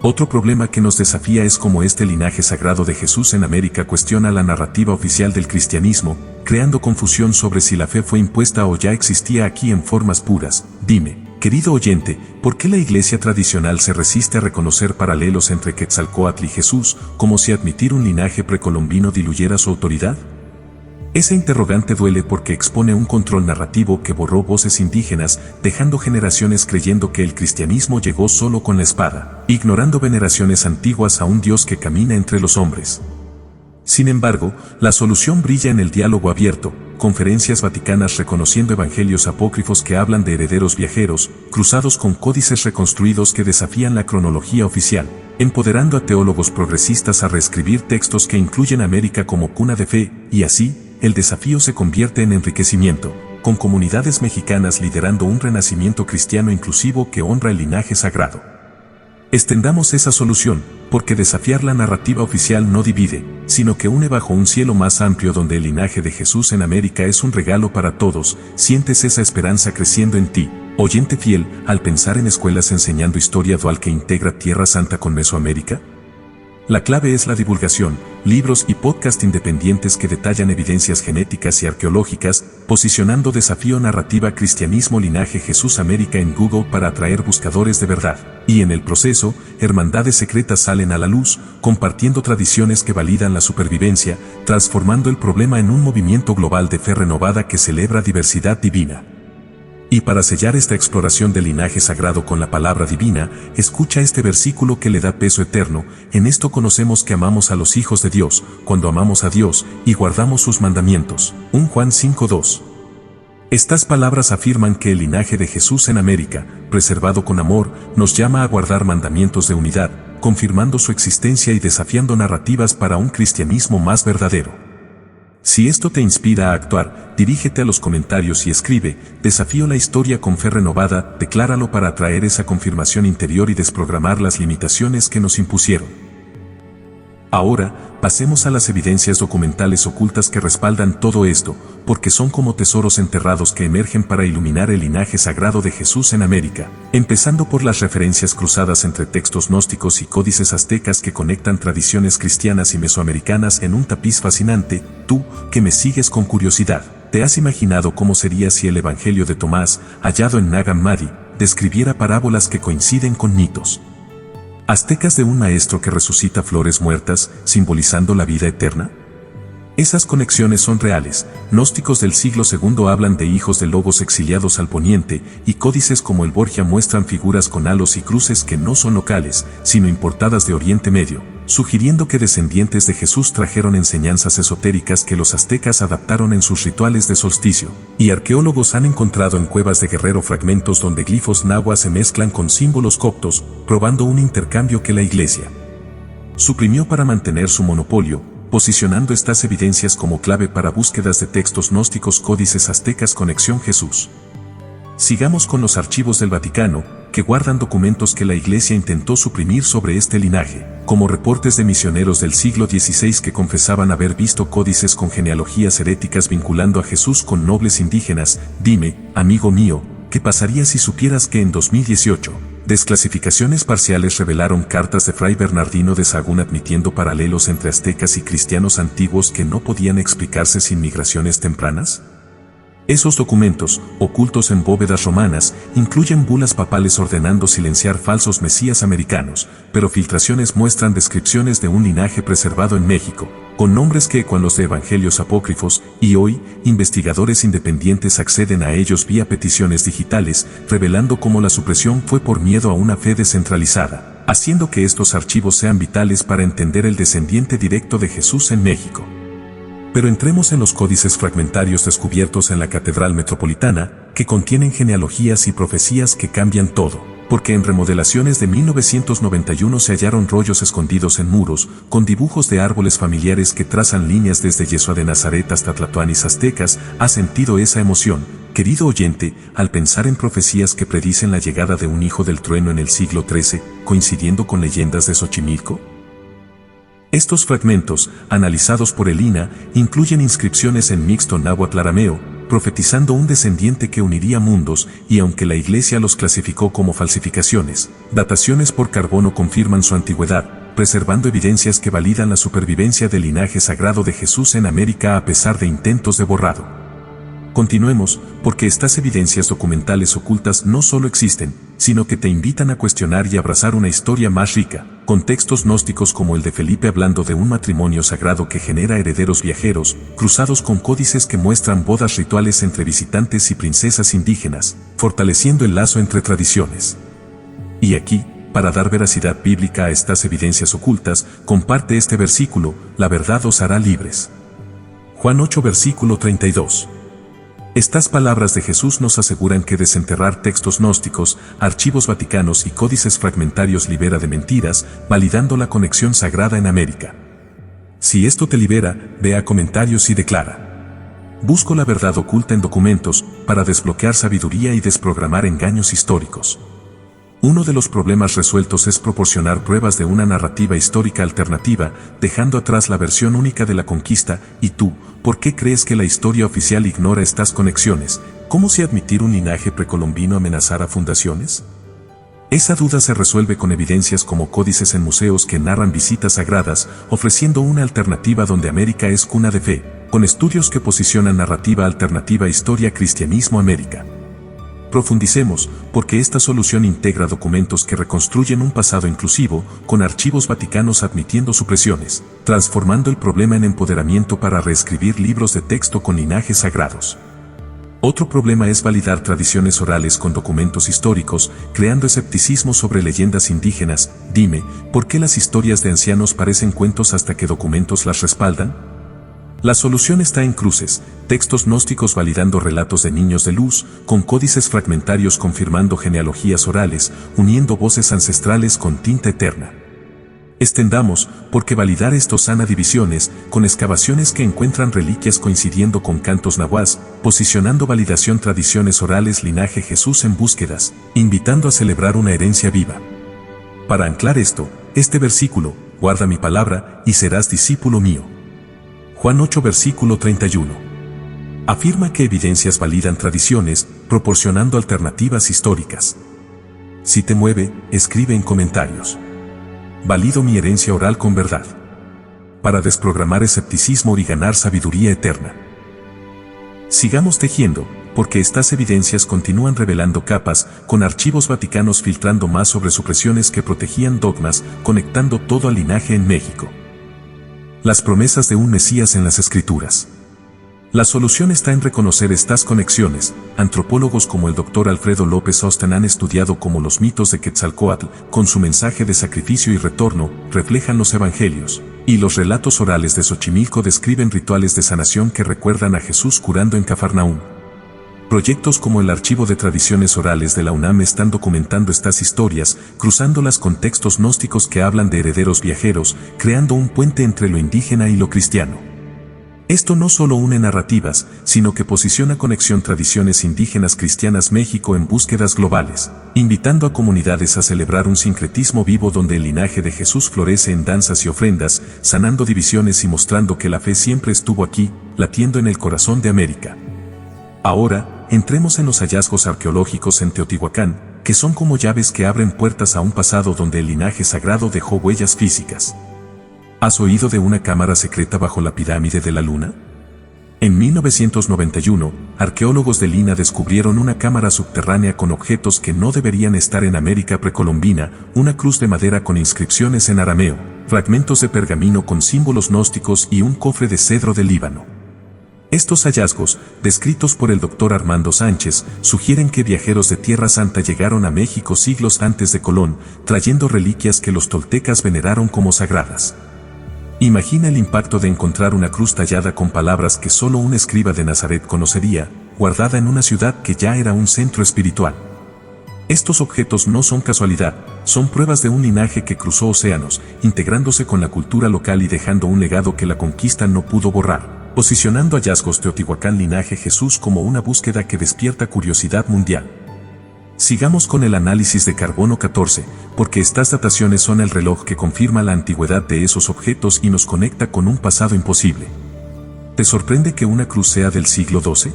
Otro problema que nos desafía es cómo este linaje sagrado de Jesús en América cuestiona la narrativa oficial del cristianismo, creando confusión sobre si la fe fue impuesta o ya existía aquí en formas puras. Dime, querido oyente, ¿por qué la iglesia tradicional se resiste a reconocer paralelos entre Quetzalcóatl y Jesús, como si admitir un linaje precolombino diluyera su autoridad? Esa interrogante duele porque expone un control narrativo que borró voces indígenas, dejando generaciones creyendo que el cristianismo llegó solo con la espada, ignorando veneraciones antiguas a un Dios que camina entre los hombres. Sin embargo, la solución brilla en el diálogo abierto, conferencias vaticanas reconociendo evangelios apócrifos que hablan de herederos viajeros, cruzados con códices reconstruidos que desafían la cronología oficial, empoderando a teólogos progresistas a reescribir textos que incluyen América como cuna de fe, y así, el desafío se convierte en enriquecimiento, con comunidades mexicanas liderando un renacimiento cristiano inclusivo que honra el linaje sagrado. Extendamos esa solución, porque desafiar la narrativa oficial no divide, sino que une bajo un cielo más amplio donde el linaje de Jesús en América es un regalo para todos. ¿Sientes esa esperanza creciendo en ti, oyente fiel, al pensar en escuelas enseñando historia dual que integra Tierra Santa con Mesoamérica? La clave es la divulgación, libros y podcast independientes que detallan evidencias genéticas y arqueológicas, posicionando Desafío Narrativa Cristianismo Linaje Jesús América en Google para atraer buscadores de verdad. Y en el proceso, hermandades secretas salen a la luz, compartiendo tradiciones que validan la supervivencia, transformando el problema en un movimiento global de fe renovada que celebra diversidad divina. Y para sellar esta exploración del linaje sagrado con la palabra divina, escucha este versículo que le da peso eterno. En esto conocemos que amamos a los hijos de Dios, cuando amamos a Dios y guardamos sus mandamientos. 1 Juan 5:2. Estas palabras afirman que el linaje de Jesús en América, preservado con amor, nos llama a guardar mandamientos de unidad, confirmando su existencia y desafiando narrativas para un cristianismo más verdadero. Si esto te inspira a actuar, dirígete a los comentarios y escribe: desafío la historia con fe renovada, decláralo para atraer esa confirmación interior y desprogramar las limitaciones que nos impusieron. Ahora, pasemos a las evidencias documentales ocultas que respaldan todo esto, porque son como tesoros enterrados que emergen para iluminar el linaje sagrado de Jesús en América, empezando por las referencias cruzadas entre textos gnósticos y códices aztecas que conectan tradiciones cristianas y mesoamericanas en un tapiz fascinante. Tú, que me sigues con curiosidad, ¿te has imaginado cómo sería si el Evangelio de Tomás, hallado en Nag Hammadi, describiera parábolas que coinciden con mitos aztecas de un maestro que resucita flores muertas, simbolizando la vida eterna? Esas conexiones son reales. Gnósticos del siglo II hablan de hijos de lobos exiliados al poniente, y códices como el Borgia muestran figuras con halos y cruces que no son locales, sino importadas de Oriente Medio, sugiriendo que descendientes de Jesús trajeron enseñanzas esotéricas que los aztecas adaptaron en sus rituales de solsticio. Y arqueólogos han encontrado en cuevas de Guerrero fragmentos donde glifos náhuatl se mezclan con símbolos coptos, probando un intercambio que la Iglesia suprimió para mantener su monopolio, posicionando estas evidencias como clave para búsquedas de textos gnósticos, códices aztecas, conexión Jesús. Sigamos con los archivos del Vaticano, que guardan documentos que la Iglesia intentó suprimir sobre este linaje, como reportes de misioneros del siglo XVI que confesaban haber visto códices con genealogías heréticas vinculando a Jesús con nobles indígenas. Dime, amigo mío, ¿qué pasaría si supieras que en 2018, desclasificaciones parciales revelaron cartas de Fray Bernardino de Sahagún admitiendo paralelos entre aztecas y cristianos antiguos que no podían explicarse sin migraciones tempranas? Esos documentos, ocultos en bóvedas romanas, incluyen bulas papales ordenando silenciar falsos mesías americanos, pero filtraciones muestran descripciones de un linaje preservado en México, con nombres que ecuan los de evangelios apócrifos, y hoy, investigadores independientes acceden a ellos vía peticiones digitales, revelando cómo la supresión fue por miedo a una fe descentralizada, haciendo que estos archivos sean vitales para entender el descendiente directo de Jesús en México. Pero entremos en los códices fragmentarios descubiertos en la Catedral Metropolitana, que contienen genealogías y profecías que cambian todo, porque en remodelaciones de 1991 se hallaron rollos escondidos en muros, con dibujos de árboles familiares que trazan líneas desde Yeshua de Nazaret hasta Tlatoanis aztecas. ¿Has sentido esa emoción, querido oyente, al pensar en profecías que predicen la llegada de un hijo del trueno en el siglo XIII, coincidiendo con leyendas de Xochimilco? Estos fragmentos, analizados por el INA, incluyen inscripciones en mixto náhuatl-arameo, profetizando un descendiente que uniría mundos, y aunque la Iglesia los clasificó como falsificaciones, dataciones por carbono confirman su antigüedad, preservando evidencias que validan la supervivencia del linaje sagrado de Jesús en América a pesar de intentos de borrado. Continuemos, porque estas evidencias documentales ocultas no solo existen, sino que te invitan a cuestionar y abrazar una historia más rica, con textos gnósticos como el de Felipe hablando de un matrimonio sagrado que genera herederos viajeros, cruzados con códices que muestran bodas rituales entre visitantes y princesas indígenas, fortaleciendo el lazo entre tradiciones. Y aquí, para dar veracidad bíblica a estas evidencias ocultas, comparte este versículo: la verdad os hará libres. Juan 8 versículo 32. Estas palabras de Jesús nos aseguran que desenterrar textos gnósticos, archivos vaticanos y códices fragmentarios libera de mentiras, validando la conexión sagrada en América. Si esto te libera, ve a comentarios y declara: busco la verdad oculta en documentos, para desbloquear sabiduría y desprogramar engaños históricos. Uno de los problemas resueltos es proporcionar pruebas de una narrativa histórica alternativa, dejando atrás la versión única de la conquista. ¿Y tú, por qué crees que la historia oficial ignora estas conexiones? ¿Cómo si admitir un linaje precolombino amenazara fundaciones? Esa duda se resuelve con evidencias como códices en museos que narran visitas sagradas, ofreciendo una alternativa donde América es cuna de fe, con estudios que posicionan narrativa alternativa historia cristianismo América. Profundicemos, porque esta solución integra documentos que reconstruyen un pasado inclusivo, con archivos vaticanos admitiendo supresiones, transformando el problema en empoderamiento para reescribir libros de texto con linajes sagrados. Otro problema es validar tradiciones orales con documentos históricos, creando escepticismo sobre leyendas indígenas. Dime, ¿por qué las historias de ancianos parecen cuentos hasta que documentos las respaldan? La solución está en cruces, textos gnósticos validando relatos de niños de luz, con códices fragmentarios confirmando genealogías orales, uniendo voces ancestrales con tinta eterna. Extendamos, porque validar esto sana divisiones, con excavaciones que encuentran reliquias coincidiendo con cantos nahuas, posicionando validación tradiciones orales linaje Jesús en búsquedas, invitando a celebrar una herencia viva. Para anclar esto, este versículo: guarda mi palabra, y serás discípulo mío. Juan 8 versículo 31. Afirma que evidencias validan tradiciones, proporcionando alternativas históricas. Si te mueve, escribe en comentarios: valido mi herencia oral con verdad. Para desprogramar escepticismo y ganar sabiduría eterna. Sigamos tejiendo, porque estas evidencias continúan revelando capas, con archivos vaticanos filtrando más sobre supresiones que protegían dogmas, conectando todo al linaje en México. Las promesas de un Mesías en las Escrituras. La solución está en reconocer estas conexiones. Antropólogos como el Dr. Alfredo López Osten han estudiado cómo los mitos de Quetzalcóatl, con su mensaje de sacrificio y retorno, reflejan los evangelios, y los relatos orales de Xochimilco describen rituales de sanación que recuerdan a Jesús curando en Cafarnaúm. Proyectos como el Archivo de Tradiciones Orales de la UNAM están documentando estas historias, cruzándolas con textos gnósticos que hablan de herederos viajeros, creando un puente entre lo indígena y lo cristiano. Esto no solo une narrativas, sino que posiciona conexión tradiciones indígenas cristianas México en búsquedas globales, invitando a comunidades a celebrar un sincretismo vivo donde el linaje de Jesús florece en danzas y ofrendas, sanando divisiones y mostrando que la fe siempre estuvo aquí, latiendo en el corazón de América. Ahora, entremos en los hallazgos arqueológicos en Teotihuacán, que son como llaves que abren puertas a un pasado donde el linaje sagrado dejó huellas físicas. ¿Has oído de una cámara secreta bajo la pirámide de la Luna? En 1991, arqueólogos de Lina descubrieron una cámara subterránea con objetos que no deberían estar en América precolombina, una cruz de madera con inscripciones en arameo, fragmentos de pergamino con símbolos gnósticos y un cofre de cedro del Líbano. Estos hallazgos, descritos por el Dr. Armando Sánchez, sugieren que viajeros de Tierra Santa llegaron a México siglos antes de Colón, trayendo reliquias que los toltecas veneraron como sagradas. Imagina el impacto de encontrar una cruz tallada con palabras que solo un escriba de Nazaret conocería, guardada en una ciudad que ya era un centro espiritual. Estos objetos no son casualidad, son pruebas de un linaje que cruzó océanos, integrándose con la cultura local y dejando un legado que la conquista no pudo borrar, posicionando hallazgos Teotihuacán linaje Jesús como una búsqueda que despierta curiosidad mundial. Sigamos con el análisis de carbono 14, porque estas dataciones son el reloj que confirma la antigüedad de esos objetos y nos conecta con un pasado imposible. ¿Te sorprende que una cruz sea del siglo XII?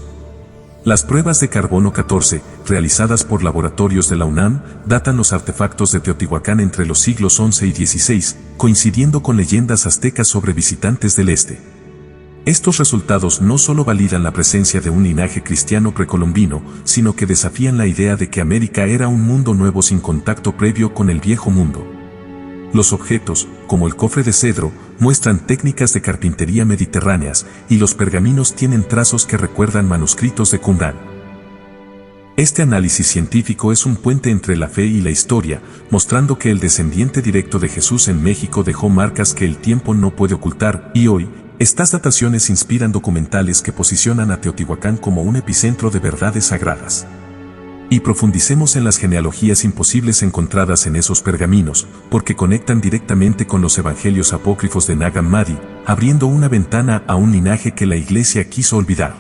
Las pruebas de carbono 14, realizadas por laboratorios de la UNAM, datan los artefactos de Teotihuacán entre los siglos XI y XVI, coincidiendo con leyendas aztecas sobre visitantes del este. Estos resultados no solo validan la presencia de un linaje cristiano precolombino, sino que desafían la idea de que América era un mundo nuevo sin contacto previo con el viejo mundo. Los objetos, como el cofre de cedro, muestran técnicas de carpintería mediterráneas, y los pergaminos tienen trazos que recuerdan manuscritos de Qumrán. Este análisis científico es un puente entre la fe y la historia, mostrando que el descendiente directo de Jesús en México dejó marcas que el tiempo no puede ocultar, y hoy, Estas dataciones inspiran documentales que posicionan a Teotihuacán como un epicentro de verdades sagradas. Y profundicemos en las genealogías imposibles encontradas en esos pergaminos, porque conectan directamente con los evangelios apócrifos de Nag Hammadi, abriendo una ventana a un linaje que la Iglesia quiso olvidar.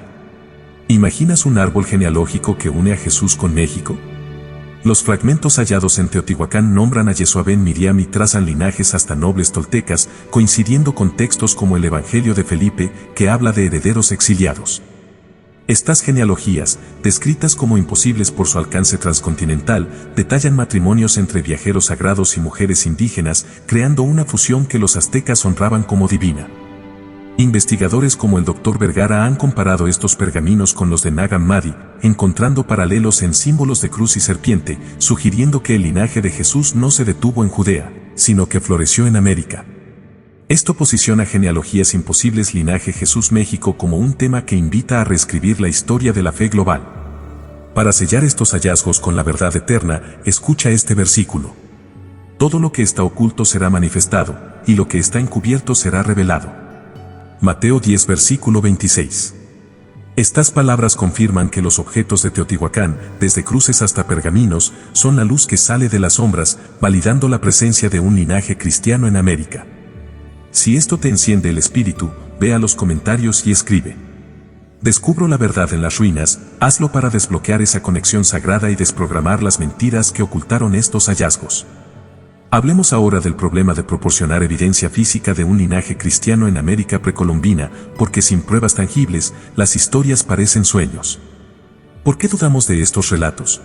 ¿Imaginas un árbol genealógico que une a Jesús con México? Los fragmentos hallados en Teotihuacán nombran a Yeshua ben Miriam y trazan linajes hasta nobles toltecas, coincidiendo con textos como el Evangelio de Felipe, que habla de herederos exiliados. Estas genealogías, descritas como imposibles por su alcance transcontinental, detallan matrimonios entre viajeros sagrados y mujeres indígenas, creando una fusión que los aztecas honraban como divina. Investigadores como el Dr. Vergara han comparado estos pergaminos con los de Nag Hammadi, encontrando paralelos en símbolos de cruz y serpiente, sugiriendo que el linaje de Jesús no se detuvo en Judea, sino que floreció en América. Esto posiciona Genealogías Imposibles Linaje Jesús México como un tema que invita a reescribir la historia de la fe global. Para sellar estos hallazgos con la verdad eterna, escucha este versículo. Todo lo que está oculto será manifestado, y lo que está encubierto será revelado. Mateo 10 versículo 26. Estas palabras confirman que los objetos de Teotihuacán, desde cruces hasta pergaminos, son la luz que sale de las sombras, validando la presencia de un linaje cristiano en América. Si esto te enciende el espíritu, ve a los comentarios y escribe. Descubro la verdad en las ruinas, hazlo para desbloquear esa conexión sagrada y desprogramar las mentiras que ocultaron estos hallazgos. Hablemos ahora del problema de proporcionar evidencia física de un linaje cristiano en América precolombina, porque sin pruebas tangibles, las historias parecen sueños. ¿Por qué dudamos de estos relatos?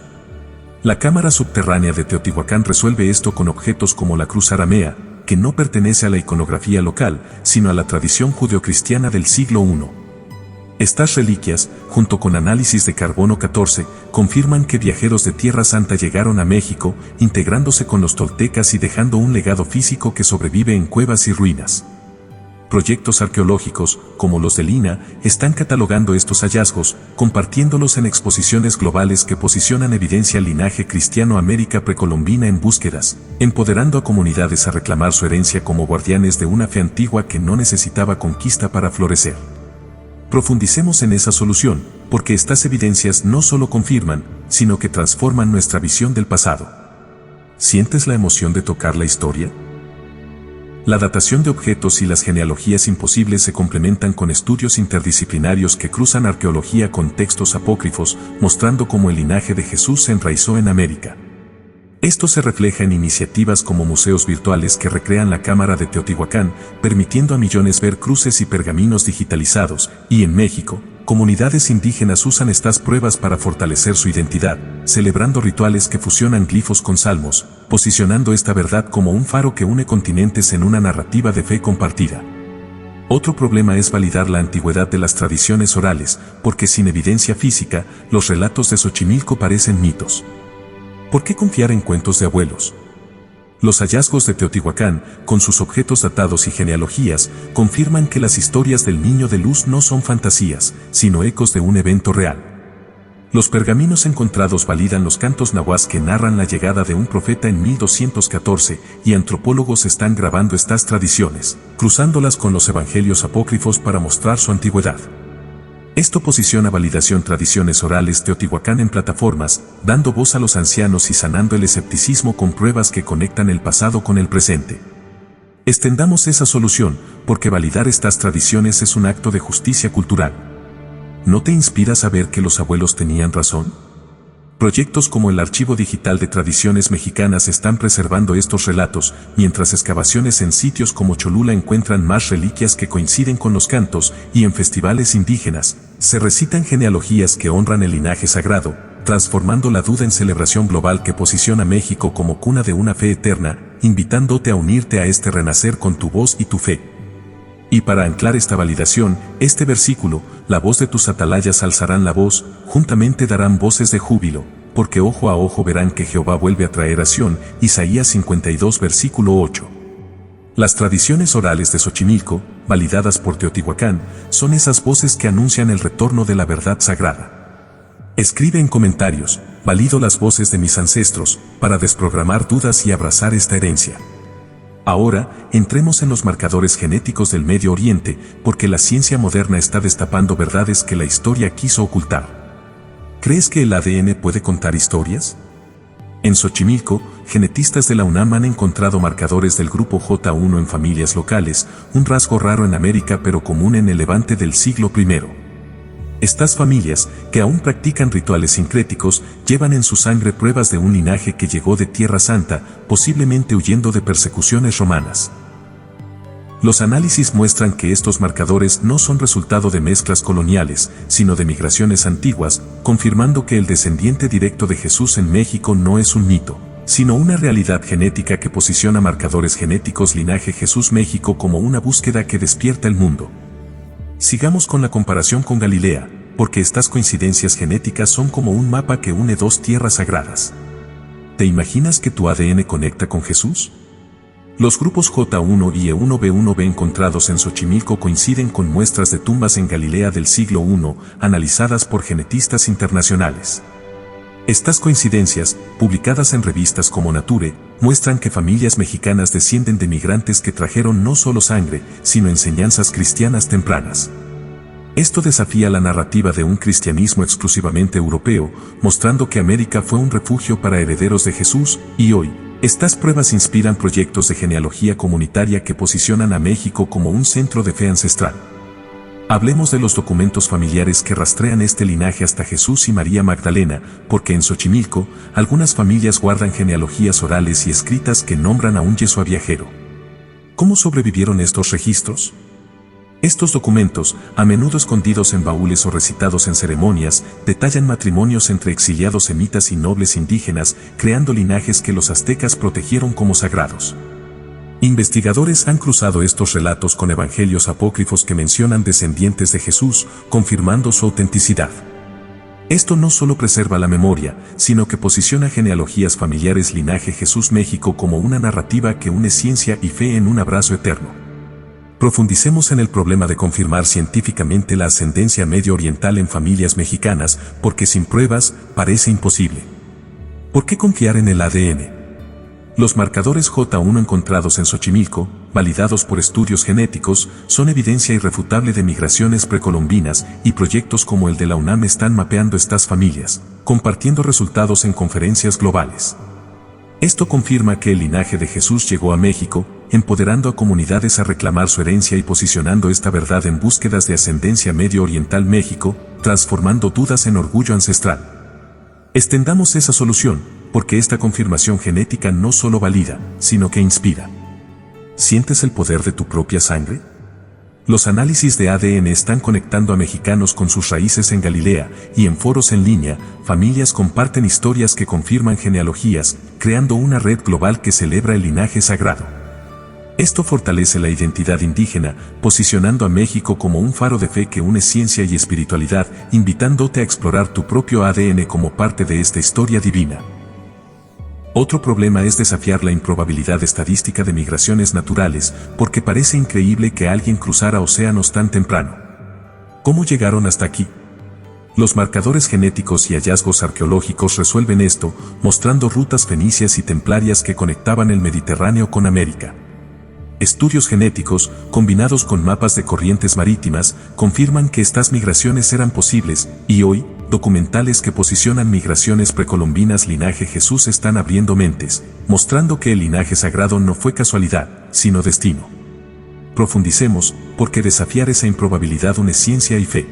La cámara subterránea de Teotihuacán resuelve esto con objetos como la cruz aramea, que no pertenece a la iconografía local, sino a la tradición judeocristiana del siglo I. Estas reliquias, junto con análisis de carbono 14, confirman que viajeros de Tierra Santa llegaron a México, integrándose con los toltecas y dejando un legado físico que sobrevive en cuevas y ruinas. Proyectos arqueológicos, como los de Lina, están catalogando estos hallazgos, compartiéndolos en exposiciones globales que posicionan evidencia al linaje cristiano América precolombina en búsquedas, empoderando a comunidades a reclamar su herencia como guardianes de una fe antigua que no necesitaba conquista para florecer. Profundicemos en esa solución, porque estas evidencias no solo confirman, sino que transforman nuestra visión del pasado. ¿Sientes la emoción de tocar la historia? La datación de objetos y las genealogías imposibles se complementan con estudios interdisciplinarios que cruzan arqueología con textos apócrifos, mostrando cómo el linaje de Jesús se enraizó en América. Esto se refleja en iniciativas como museos virtuales que recrean la cámara de Teotihuacán, permitiendo a millones ver cruces y pergaminos digitalizados, y en México, comunidades indígenas usan estas pruebas para fortalecer su identidad, celebrando rituales que fusionan glifos con salmos, posicionando esta verdad como un faro que une continentes en una narrativa de fe compartida. Otro problema es validar la antigüedad de las tradiciones orales, porque sin evidencia física, los relatos de Xochimilco parecen mitos. ¿Por qué confiar en cuentos de abuelos? Los hallazgos de Teotihuacán, con sus objetos datados y genealogías, confirman que las historias del Niño de Luz no son fantasías, sino ecos de un evento real. Los pergaminos encontrados validan los cantos nahuas que narran la llegada de un profeta en 1214, y antropólogos están grabando estas tradiciones, cruzándolas con los evangelios apócrifos para mostrar su antigüedad. Esto posiciona validación tradiciones orales Teotihuacán en plataformas, dando voz a los ancianos y sanando el escepticismo con pruebas que conectan el pasado con el presente. Extendamos esa solución, porque validar estas tradiciones es un acto de justicia cultural. ¿No te inspira saber que los abuelos tenían razón? Proyectos como el Archivo Digital de Tradiciones Mexicanas están preservando estos relatos, mientras excavaciones en sitios como Cholula encuentran más reliquias que coinciden con los cantos, y en festivales indígenas, se recitan genealogías que honran el linaje sagrado, transformando la duda en celebración global que posiciona a México como cuna de una fe eterna, invitándote a unirte a este renacer con tu voz y tu fe. Y para anclar esta validación, este versículo, la voz de tus atalayas alzarán la voz, juntamente darán voces de júbilo, porque ojo a ojo verán que Jehová vuelve a traer a Sión, Isaías 52 versículo 8. Las tradiciones orales de Xochimilco, validadas por Teotihuacán, son esas voces que anuncian el retorno de la verdad sagrada. Escribe en comentarios, valido las voces de mis ancestros, para desprogramar dudas y abrazar esta herencia. Ahora, entremos en los marcadores genéticos del Medio Oriente, porque la ciencia moderna está destapando verdades que la historia quiso ocultar. ¿Crees que el ADN puede contar historias? En Xochimilco, genetistas de la UNAM han encontrado marcadores del grupo J1 en familias locales, un rasgo raro en América pero común en el Levante del siglo I. Estas familias, que aún practican rituales sincréticos, llevan en su sangre pruebas de un linaje que llegó de Tierra Santa, posiblemente huyendo de persecuciones romanas. Los análisis muestran que estos marcadores no son resultado de mezclas coloniales, sino de migraciones antiguas, confirmando que el descendiente directo de Jesús en México no es un mito, sino una realidad genética que posiciona marcadores genéticos linaje Jesús México como una búsqueda que despierta el mundo. Sigamos con la comparación con Galilea, porque estas coincidencias genéticas son como un mapa que une dos tierras sagradas. ¿Te imaginas que tu ADN conecta con Jesús? Los grupos J1 y E1b1b encontrados en Xochimilco coinciden con muestras de tumbas en Galilea del siglo I, analizadas por genetistas internacionales. Estas coincidencias, publicadas en revistas como Nature, muestran que familias mexicanas descienden de migrantes que trajeron no solo sangre, sino enseñanzas cristianas tempranas. Esto desafía la narrativa de un cristianismo exclusivamente europeo, mostrando que América fue un refugio para herederos de Jesús, y hoy, estas pruebas inspiran proyectos de genealogía comunitaria que posicionan a México como un centro de fe ancestral. Hablemos de los documentos familiares que rastrean este linaje hasta Jesús y María Magdalena, porque en Xochimilco, algunas familias guardan genealogías orales y escritas que nombran a un Yeshua viajero. ¿Cómo sobrevivieron estos registros? Estos documentos, a menudo escondidos en baúles o recitados en ceremonias, detallan matrimonios entre exiliados semitas y nobles indígenas, creando linajes que los aztecas protegieron como sagrados. Investigadores han cruzado estos relatos con evangelios apócrifos que mencionan descendientes de Jesús, confirmando su autenticidad. Esto no solo preserva la memoria, sino que posiciona genealogías familiares linaje Jesús México como una narrativa que une ciencia y fe en un abrazo eterno. Profundicemos en el problema de confirmar científicamente la ascendencia medio oriental en familias mexicanas, porque sin pruebas, parece imposible. ¿Por qué confiar en el ADN? Los marcadores J1 encontrados en Xochimilco, validados por estudios genéticos, son evidencia irrefutable de migraciones precolombinas, y proyectos como el de la UNAM están mapeando estas familias, compartiendo resultados en conferencias globales. Esto confirma que el linaje de Jesús llegó a México, empoderando a comunidades a reclamar su herencia y posicionando esta verdad en búsquedas de ascendencia medio oriental México, transformando dudas en orgullo ancestral. Extendamos esa solución, porque esta confirmación genética no solo valida, sino que inspira. ¿Sientes el poder de tu propia sangre? Los análisis de ADN están conectando a mexicanos con sus raíces en Galilea, y en foros en línea, familias comparten historias que confirman genealogías, creando una red global que celebra el linaje sagrado. Esto fortalece la identidad indígena, posicionando a México como un faro de fe que une ciencia y espiritualidad, invitándote a explorar tu propio ADN como parte de esta historia divina. Otro problema es desafiar la improbabilidad estadística de migraciones naturales, porque parece increíble que alguien cruzara océanos tan temprano. ¿Cómo llegaron hasta aquí? Los marcadores genéticos y hallazgos arqueológicos resuelven esto, mostrando rutas fenicias y templarias que conectaban el Mediterráneo con América. Estudios genéticos, combinados con mapas de corrientes marítimas, confirman que estas migraciones eran posibles, y hoy, documentales que posicionan migraciones precolombinas linaje Jesús están abriendo mentes, mostrando que el linaje sagrado no fue casualidad, sino destino. Profundicemos, porque desafiar esa improbabilidad une ciencia y fe.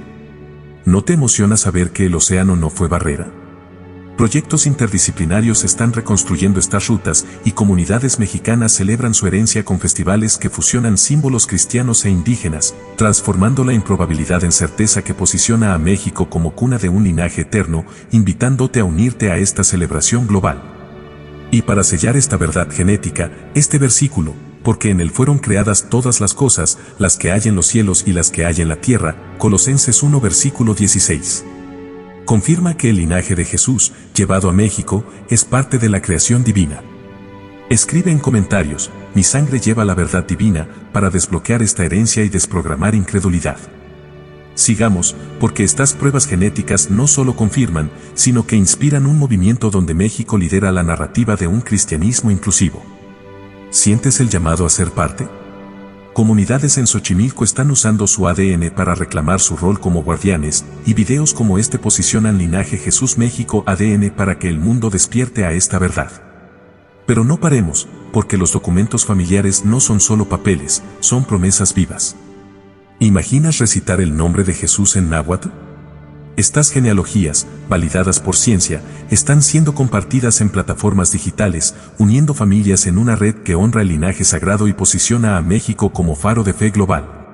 ¿No te emociona saber que el océano no fue barrera? Proyectos interdisciplinarios están reconstruyendo estas rutas y comunidades mexicanas celebran su herencia con festivales que fusionan símbolos cristianos e indígenas, transformando la improbabilidad en certeza que posiciona a México como cuna de un linaje eterno, invitándote a unirte a esta celebración global. Y para sellar esta verdad genética, este versículo, porque en él fueron creadas todas las cosas, las que hay en los cielos y las que hay en la tierra, Colosenses 1 versículo 16. Confirma que el linaje de Jesús, llevado a México, es parte de la creación divina. Escribe en comentarios, mi sangre lleva la verdad divina, para desbloquear esta herencia y desprogramar incredulidad. Sigamos, porque estas pruebas genéticas no solo confirman, sino que inspiran un movimiento donde México lidera la narrativa de un cristianismo inclusivo. ¿Sientes el llamado a ser parte? Comunidades en Xochimilco están usando su ADN para reclamar su rol como guardianes, y videos como este posicionan Linaje Jesús México ADN para que el mundo despierte a esta verdad. Pero no paremos, porque los documentos familiares no son solo papeles, son promesas vivas. ¿Imaginas recitar el nombre de Jesús en náhuatl? Estas genealogías, validadas por ciencia, están siendo compartidas en plataformas digitales, uniendo familias en una red que honra el linaje sagrado y posiciona a México como faro de fe global.